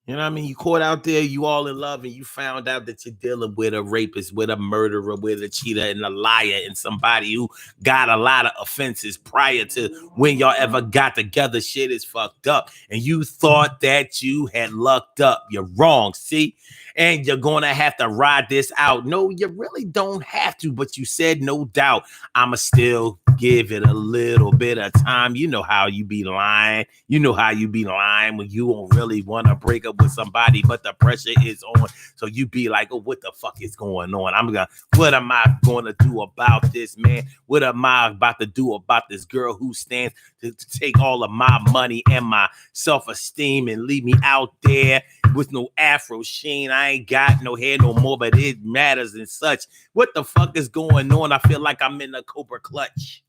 You know what I mean? You caught out there, you all in love, and you found out that you're dealing with a rapist, with a murderer, with a cheater, and a liar, and somebody who got a lot of offenses prior to when y'all ever got together. Shit is fucked up. And you thought that you had lucked up. You're wrong, see? And you're going to have to ride this out. No, you really don't have to, but you said no doubt. I'ma still give it a little bit of time. You know how you be lying. You know how you be lying when you don't really want to break up with somebody, but the pressure is on. So you be like, oh, what the fuck is going on? What am I going to do about this, man? What am I about to do about this girl who stands to take all of my money and my self-esteem and leave me out there with no afro sheen? I ain't got no hair no more, but it matters and such. What the fuck is going on? I feel like I'm in a Cobra Clutch.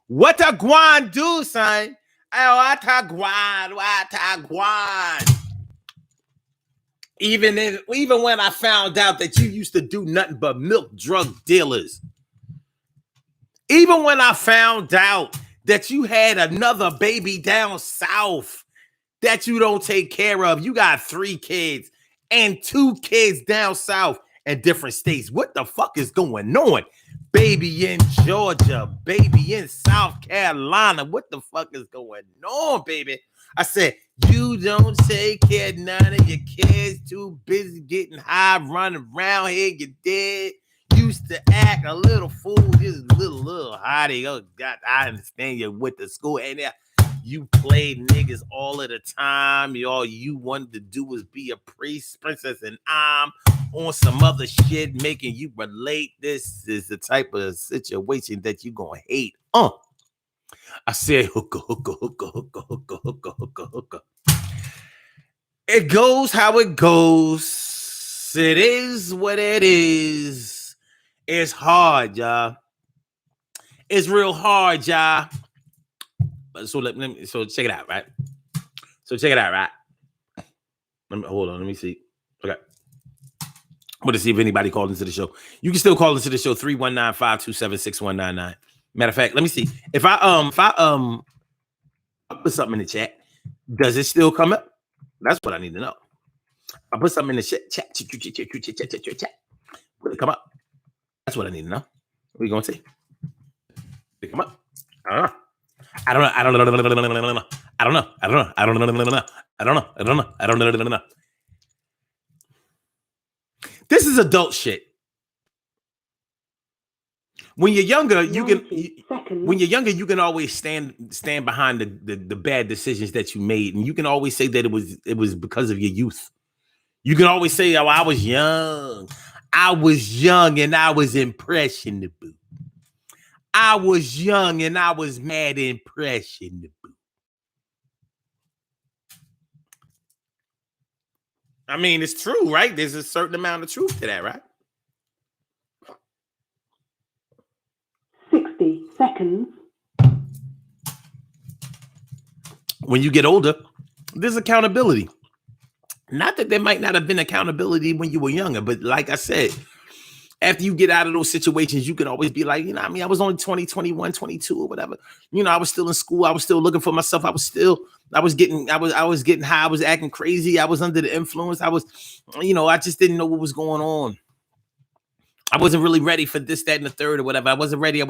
What a guan do, son? Oh, what a guan. Even when I found out that you used to do nothing but milk drug dealers. Even when I found out that you had another baby down south that you don't take care of. You got 3 kids and 2 kids down south in different states. What the fuck is going on? Baby in Georgia, baby in South Carolina. What the fuck is going on, baby? I said, you don't take care of none of your kids. Too busy getting high, running around here. You dead. used to act a little fool, just a little hottie. Oh God, I understand you went to school and you played niggas all of the time. All you wanted to do was be a princess, and I'm on some other shit making you relate. This is the type of situation that you gonna hate. I said hookah, hookah, hookah, hookah, hookah, hookah, hookah, hookah. It goes how it goes. It is what it is. It's hard, y'all. It's real hard, y'all. So so check it out, right? Right? Hold on, let me see. Okay. I'm going to see if anybody called into the show. You can still call into the show 319-527-6199. Matter of fact, let me see. If I put something in the chat, does it still come up? That's what I need to know. I put something in the chat. Will it come up? That's what I need to know. What are you going to say? Will it come up? I don't know. This is adult shit. When you're younger, you can always stand behind the bad decisions that you made, and you can always say that it was because of your youth. You can always say, "Oh, I was young and I was impressionable. I was young and I was mad impressionable." I mean, it's true, right? There's a certain amount of truth to that, right? 60 seconds. When you get older, there's accountability. Not that there might not have been accountability when you were younger, but like I said, after you get out of those situations, you can always be like, I mean, I was only 20, 21, 22 or whatever. I was still in school. I was still looking for myself. I was getting high. I was acting crazy. I was under the influence. I just didn't know what was going on. I wasn't really ready for this, that, and the third or whatever. I wasn't ready.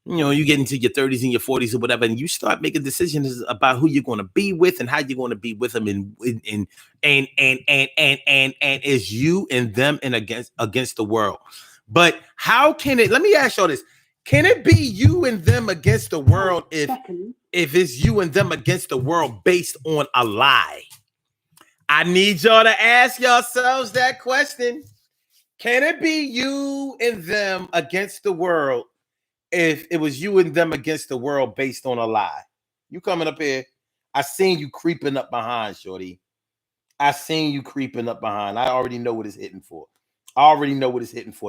You get into your 30s and your 40s or whatever, and you start making decisions about who you're going to be with and how you're going to be with them, and it's you and them and against the world. But how can it? Let me ask y'all this: can it be you and them against the world if it's you and them against the world based on a lie? I need y'all to ask yourselves that question. Can it be you and them against the world if it was you and them against the world based on a lie? You coming up here. I seen you creeping up behind, shorty. I seen you creeping up behind. I already know what it's hitting for.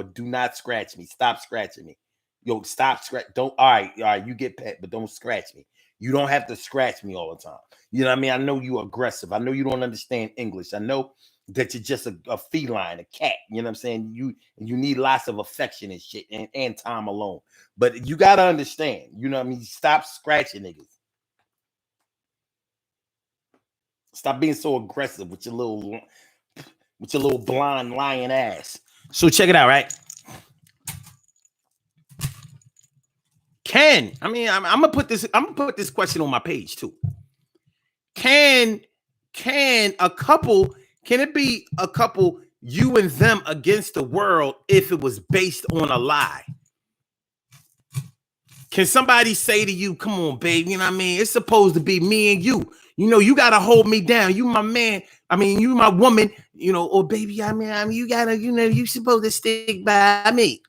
Do not scratch me. Stop scratching me. Yo, stop scratch. All right. You get pet, but don't scratch me. You don't have to scratch me all the time. You know what I mean? I know you're aggressive. I know you don't understand English. I know that you're just a feline, a cat. You know what I'm saying? You need lots of affection and shit and time alone. But you got to understand, you know what I mean? Stop scratching niggas. Stop being so aggressive with your little blind lying ass. So check it out, right? I'm gonna put this question on my page too. Can it be a couple, you and them against the world, if it was based on a lie? Can somebody say to you, come on, babe, you know what I mean? It's supposed to be me and you. You gotta hold me down. You my man. You my woman, or baby, you gotta, you supposed to stick by me.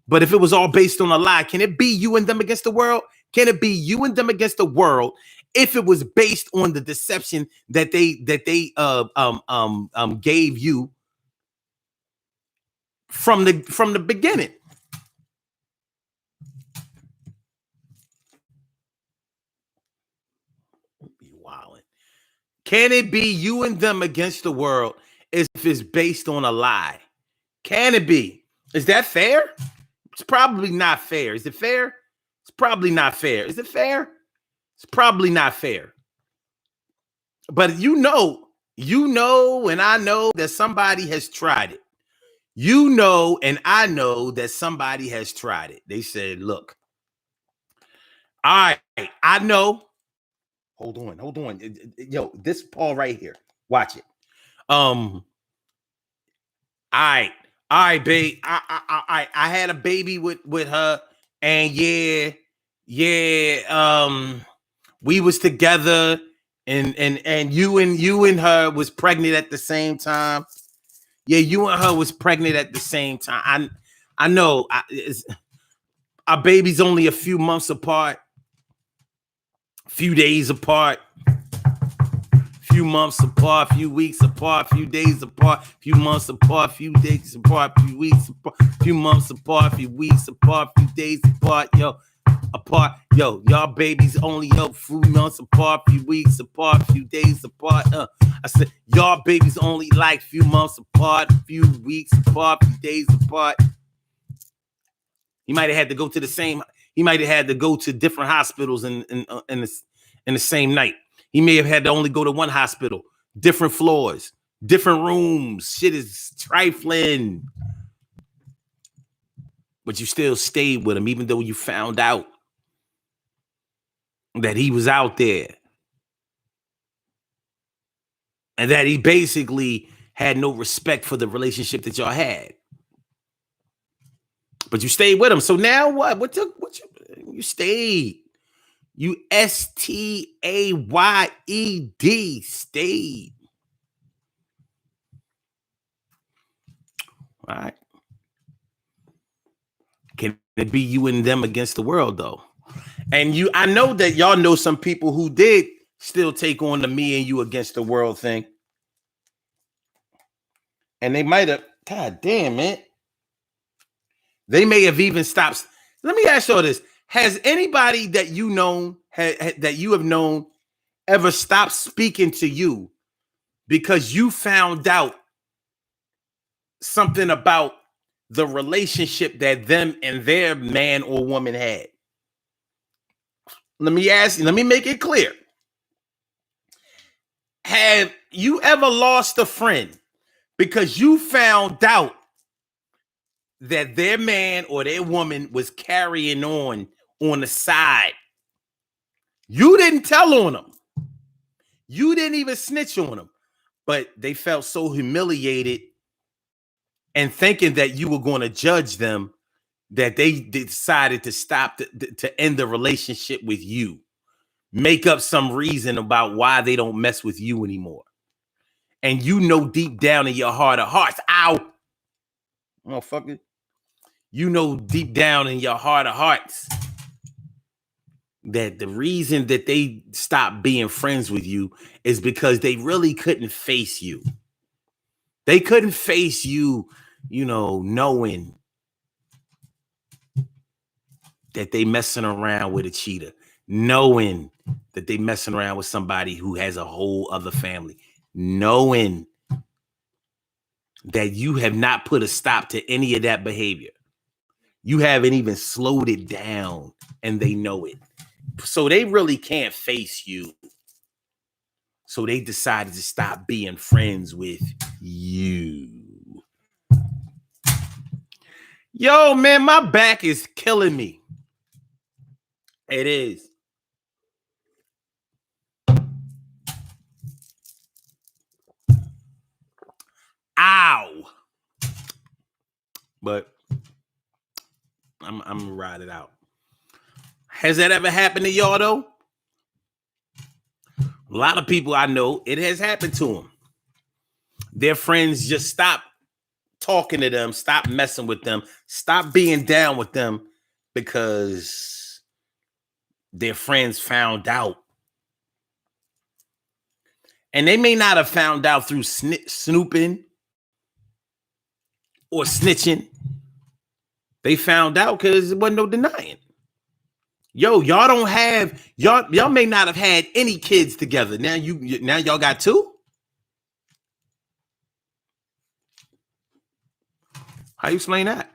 But if it was all based on a lie, can it be you and them against the world? Can it be you and them against the world if it was based on the deception that they gave you from the beginning? Can it be you and them against the world if it's based on a lie? Can it be? Is that fair? It's probably not fair. Is it fair? It's probably not fair. Is it fair? It's probably not fair. But and I know that somebody has tried it. And I know that somebody has tried it. They said, look, all right, I know. Hold on. Yo, this Paul right here. Watch it. All right, babe. I had a baby with her, and yeah, we was together, and you and her was pregnant at the same time. Yeah, you and her was pregnant at the same time. I know. Our baby's only a few months apart, few days apart, few months apart, few weeks apart, few days apart, few months apart, few days apart, few weeks apart, few months apart, few weeks apart, few days apart, apart, y'all babies only few months apart, few weeks apart, few days apart. I said y'all babies only like few months apart, few weeks apart, few days apart. He might have had to go to the same. He might have had to go to different hospitals in the same night. He may have had to only go to one hospital, different floors, different rooms. Shit is trifling. But you still stayed with him, even though you found out that he was out there and that he basically had no respect for the relationship that y'all had. But you stayed with him. So now what? You stayed. You STAYED stayed. All right. Can it be you and them against the world though? And I know that y'all know some people who did still take on the me and you against the world thing. And they might have, God damn it. They may have even stopped. Let me ask y'all this. Has anybody that you know that you have known ever stopped speaking to you because you found out something about the relationship that them and their man or woman had? Let me ask you, let me make it clear. Have you ever lost a friend because you found out that their man or their woman was carrying on the side? You didn't tell on them. You didn't even snitch on them, but they felt so humiliated and thinking that you were going to judge them that they decided to stop to end the relationship with you. Make up some reason about why they don't mess with you anymore. And you know deep down in your heart of hearts, ow, motherfucker, you know deep down in your heart of hearts that the reason that they stopped being friends with you is because they really couldn't face you. They couldn't face you, knowing that they messing around with a cheater, knowing that they messing around with somebody who has a whole other family, knowing that you have not put a stop to any of that behavior. You haven't even slowed it down, and they know it. So they really can't face you. So they decided to stop being friends with you. Yo, man, my back is killing me. It is. Ow. But I'm gonna ride it out. Has that ever happened to y'all though? A lot of people I know, it has happened to them. Their friends just stop talking to them, stop messing with them, stop being down with them because their friends found out. And they may not have found out through snooping or snitching. They found out because there wasn't no denying. Y'all don't have, y'all may not have had any kids together. Now y'all got two? How you explain that?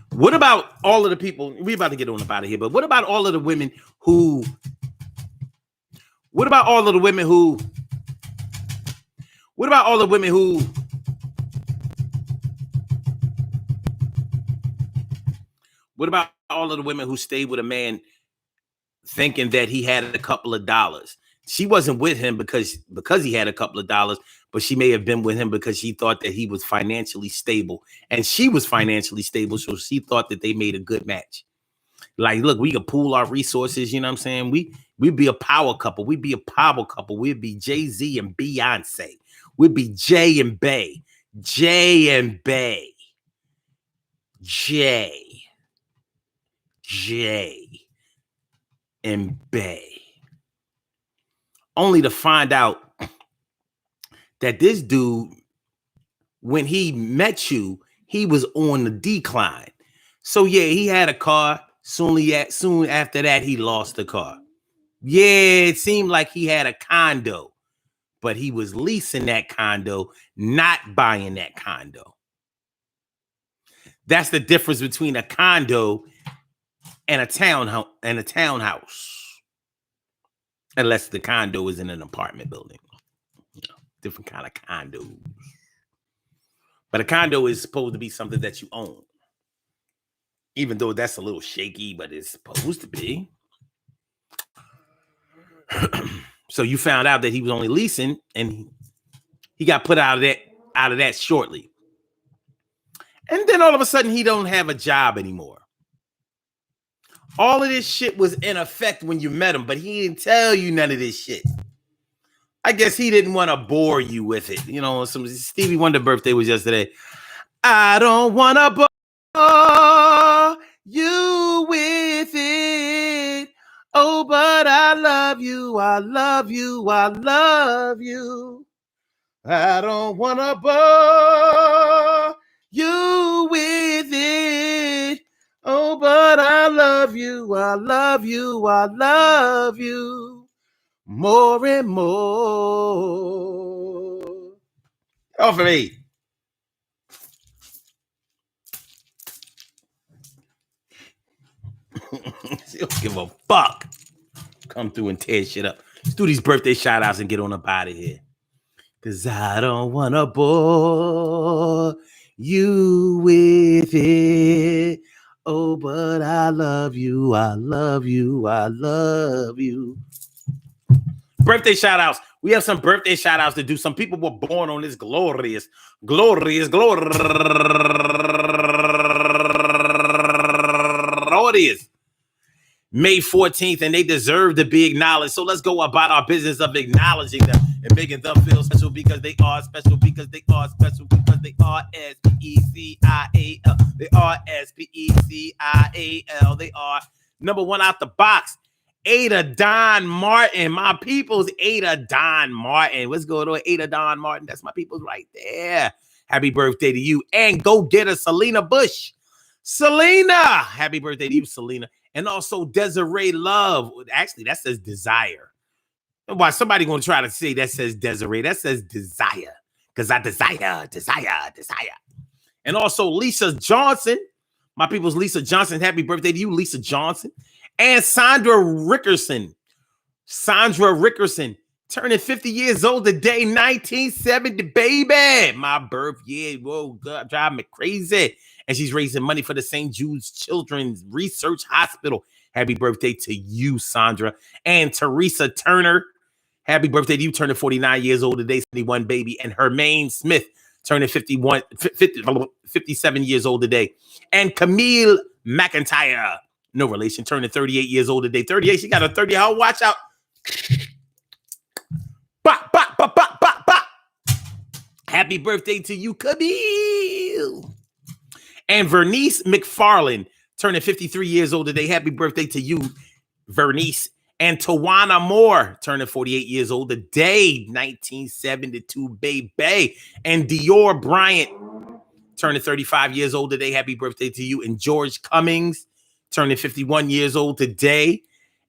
What about all of the people? We're about to get on up out of here, but what about all of the women who? What about all of the women who? What about all the women who? What about all of the women who stayed with a man thinking that he had a couple of dollars. She wasn't with him because he had a couple of dollars, but she may have been with him because she thought that he was financially stable, and she was financially stable, so she thought that they made a good match. Like, look, we could pool our resources. You know what I'm saying? We'd be a power couple. We'd be a power couple. We'd be Jay-Z and Beyonce. We'd be Jay and Bay. Jay and Bay. Jay and Bay. Only to find out that this dude, when he met you, he was on the decline. So yeah, he had a car. Soon after that, he lost the car. Yeah, it seemed like he had a condo, but he was leasing that condo, not buying that condo. That's the difference between a condo and a townhouse. Unless the condo is in an apartment building. You know, different kind of condos. But a condo is supposed to be something that you own. Even though that's a little shaky, but it's supposed to be. So you found out that he was only leasing, and he got put out of that shortly. And then all of a sudden, he don't have a job anymore. All of this shit was in effect when you met him, but he didn't tell you none of this shit. I guess he didn't want to bore you with it. You know, some Stevie Wonder birthday was yesterday. I don't want to bore you with it. Oh, but I love you. I love you. I love you. I don't want to bore you with it. Oh, but I love you. I love you. I love you more and more. Off of me. She don't give a fuck. Come through and tear shit up. Let's do these birthday shout outs and get on up out of here. Cause I don't wanna bore you with it. Oh, but I love you. I love you. I love you. Birthday shout outs. We have some birthday shout outs to do. Some people were born on this glorious May 14th, and they deserve to be acknowledged. So let's go about our business of acknowledging them and making them feel special because they are special, because they are special, because they are S-P-E-C-I-A-L. They are S-P-E-C-I-A-L. They are number one out the box. Ada Don Martin, my people's Ada Don Martin. What's going on, Ada Don Martin? That's my people's right there. Happy birthday to you. And go get her, Selena Bush. Selena, happy birthday to you, Selena. And also Desiree Love. Actually, that says Desire. Why somebody gonna try to say that says Desiree? That says Desire. Because I desire. And also Lisa Johnson. My people's Lisa Johnson. Happy birthday to you, Lisa Johnson. And Sandra Rickerson. Turning 50 years old today, 1970, baby. My birth year. Whoa, God, driving me crazy. And she's raising money for the St. Jude's Children's Research Hospital. Happy birthday to you, Sandra. And Teresa Turner. Happy birthday to you, turning 49 years old today, 71, baby. And Hermaine Smith, turning 57 years old today. And Camille McIntyre, no relation, turning 38 years old today. 38, she got a 30. Oh, watch out. Bop, bop, bop, bop, bop, bop. Happy birthday to you, Camille. And Vernice McFarland, turning 53 years old today. Happy birthday to you, Vernice. And Tawana Moore, turning 48 years old today, 1972, baby. And Dior Bryant, turning 35 years old today. Happy birthday to you. And George Cummings, turning 51 years old today.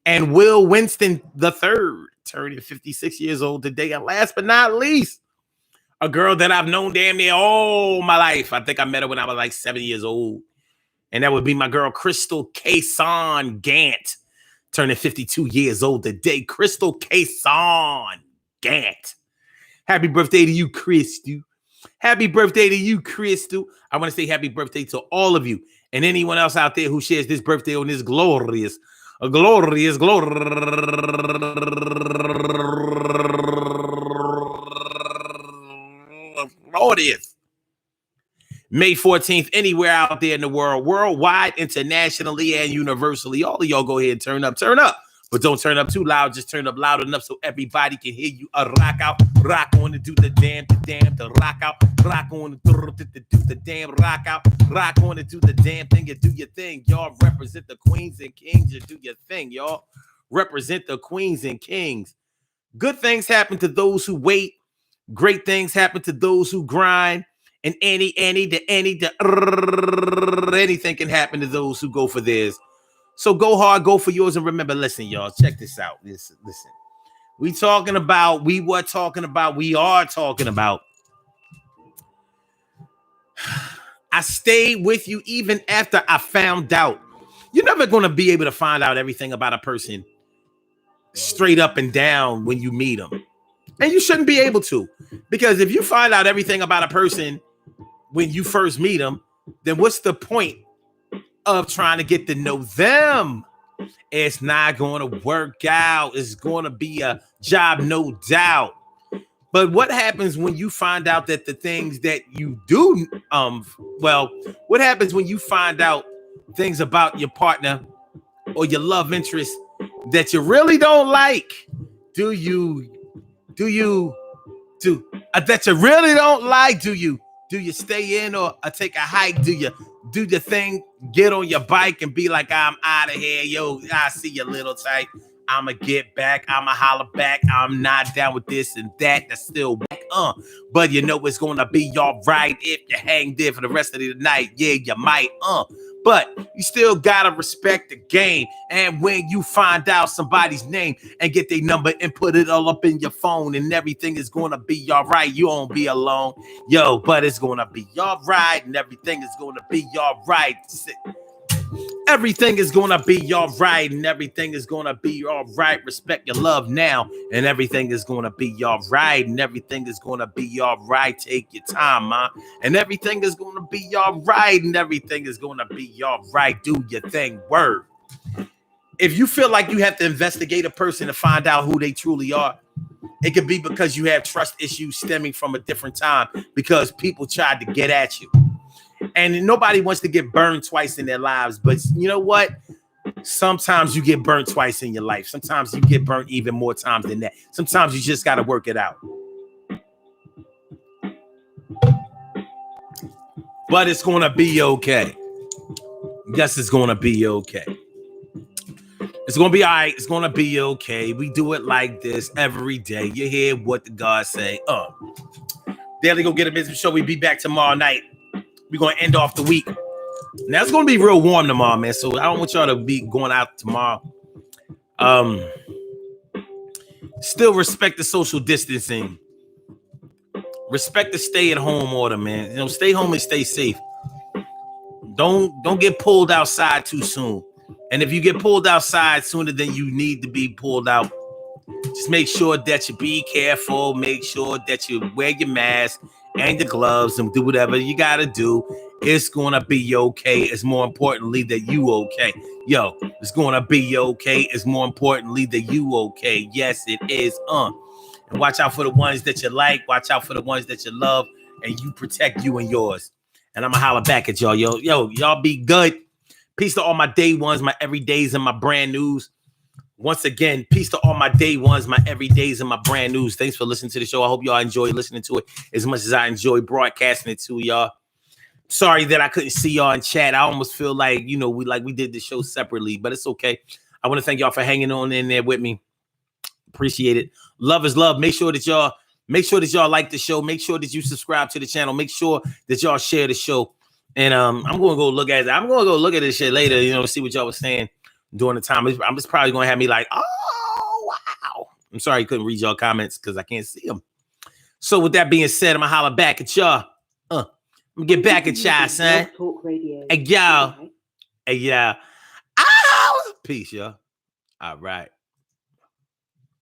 And Will Winston III, turning 56 years old today. And last but not least, a girl that I've known damn near all my life. I think I met her when I was like 7 years old. And that would be my girl, Crystal Kayson Gant, turning 52 years old today. Crystal Kayson Gant. Happy birthday to you, Crystal. Happy birthday to you, Crystal. I want to say happy birthday to all of you and anyone else out there who shares this birthday on this glorious glorious. May 14th, anywhere out there in the world, worldwide, internationally, and universally. All of y'all go ahead and turn up. But don't turn up too loud. Just turn up loud enough so everybody can hear you. Rock out, rock on to do the damn, the rock out, rock on to do the damn, rock out, rock on to do the damn thing. You do your thing, y'all. Represent the queens and kings. You do your thing, y'all. Represent the queens and kings. Good things happen to those who wait. Great things happen to those who grind. And anything can happen to those who go for theirs. So go hard, go for yours, and remember, listen, y'all, check this out. Listen. We are talking about. I stayed with you even after I found out. You're never going to be able to find out everything about a person straight up and down when you meet them. And you shouldn't be able to. Because if you find out everything about a person when you first meet them, then what's the point of trying to get to know them? It's not going to work out. It's going to be a job, no doubt. But what happens when you find out that the things that you do, what happens when you find out things about your partner or your love interest that you really don't like? That you really don't like? Do you stay in or take a hike? Do you do the thing, get on your bike and be like, I'm out of here. Yo, I see you little tight. I'ma get back. I'ma holler back. I'm not down with this and that. That's still back. But you know it's gonna be all right if you hang there for the rest of the night. Yeah, you might. But you still gotta respect the game. And when you find out somebody's name and get their number and put it all up in your phone and everything is gonna be all right, you won't be alone. Yo, but it's gonna be all right and everything is gonna be all right. Everything is gonna be all right and everything is gonna be all right. Respect your love now and everything is gonna be all right and everything is gonna be all right. Take your time, man, and everything is gonna be all right and everything is gonna be all right. Do your thing. Word. If you feel like you have to investigate a person to find out who they truly are, it could be because you have trust issues stemming from a different time because people tried to get at you. And nobody wants to get burned twice in their lives. But you know what? Sometimes you get burnt twice in your life. Sometimes you get burnt even more times than that. Sometimes you just got to work it out. But it's going to be okay. Yes, it's going to be okay. It's going to be all right. It's going to be okay. We do it like this every day. You hear what the God say. Daily Go Get a Business Show. We be back tomorrow night. We're going to end off the week. Now, it's going to be real warm tomorrow, man. So I don't want y'all to be going out tomorrow. Still respect the social distancing. Respect the stay-at-home order, man. You know, stay home and stay safe. Don't get pulled outside too soon. And if you get pulled outside sooner than you need to be pulled out, just make sure that you be careful. Make sure that you wear your mask and your gloves and do whatever you got to do. It's going to be okay. It's more importantly that you okay. Yo, it's going to be okay. It's more importantly that you okay. Yes, it is. And watch out for the ones that you like. Watch out for the ones that you love. And you protect you and yours. And I'm going to holler back at y'all. Yo, y'all be good. Peace to all my day ones, my everydays, and my brand news. Once again, peace to all my day ones, my everydays, and my brand news. Thanks for listening to the show. I hope y'all enjoy listening to it as much as I enjoy broadcasting it to y'all. Sorry that I couldn't see y'all in chat. I almost feel like, we did the show separately, but it's okay. I want to thank y'all for hanging on in there with me. Appreciate it. Love is love. Make sure that y'all like the show. Make sure that you subscribe to the channel. Make sure that y'all share the show. And I'm going to go look at it. I'm going to go look at this shit later, see what y'all was saying during the time. I'm just probably going to have me like, oh, wow. I'm sorry you couldn't read y'all comments because I can't see them. So with that being said, I'm going to holler back at y'all. I'm going to get back at y'all, son. Talk Radio. Hey, y'all. Peace, y'all. All right.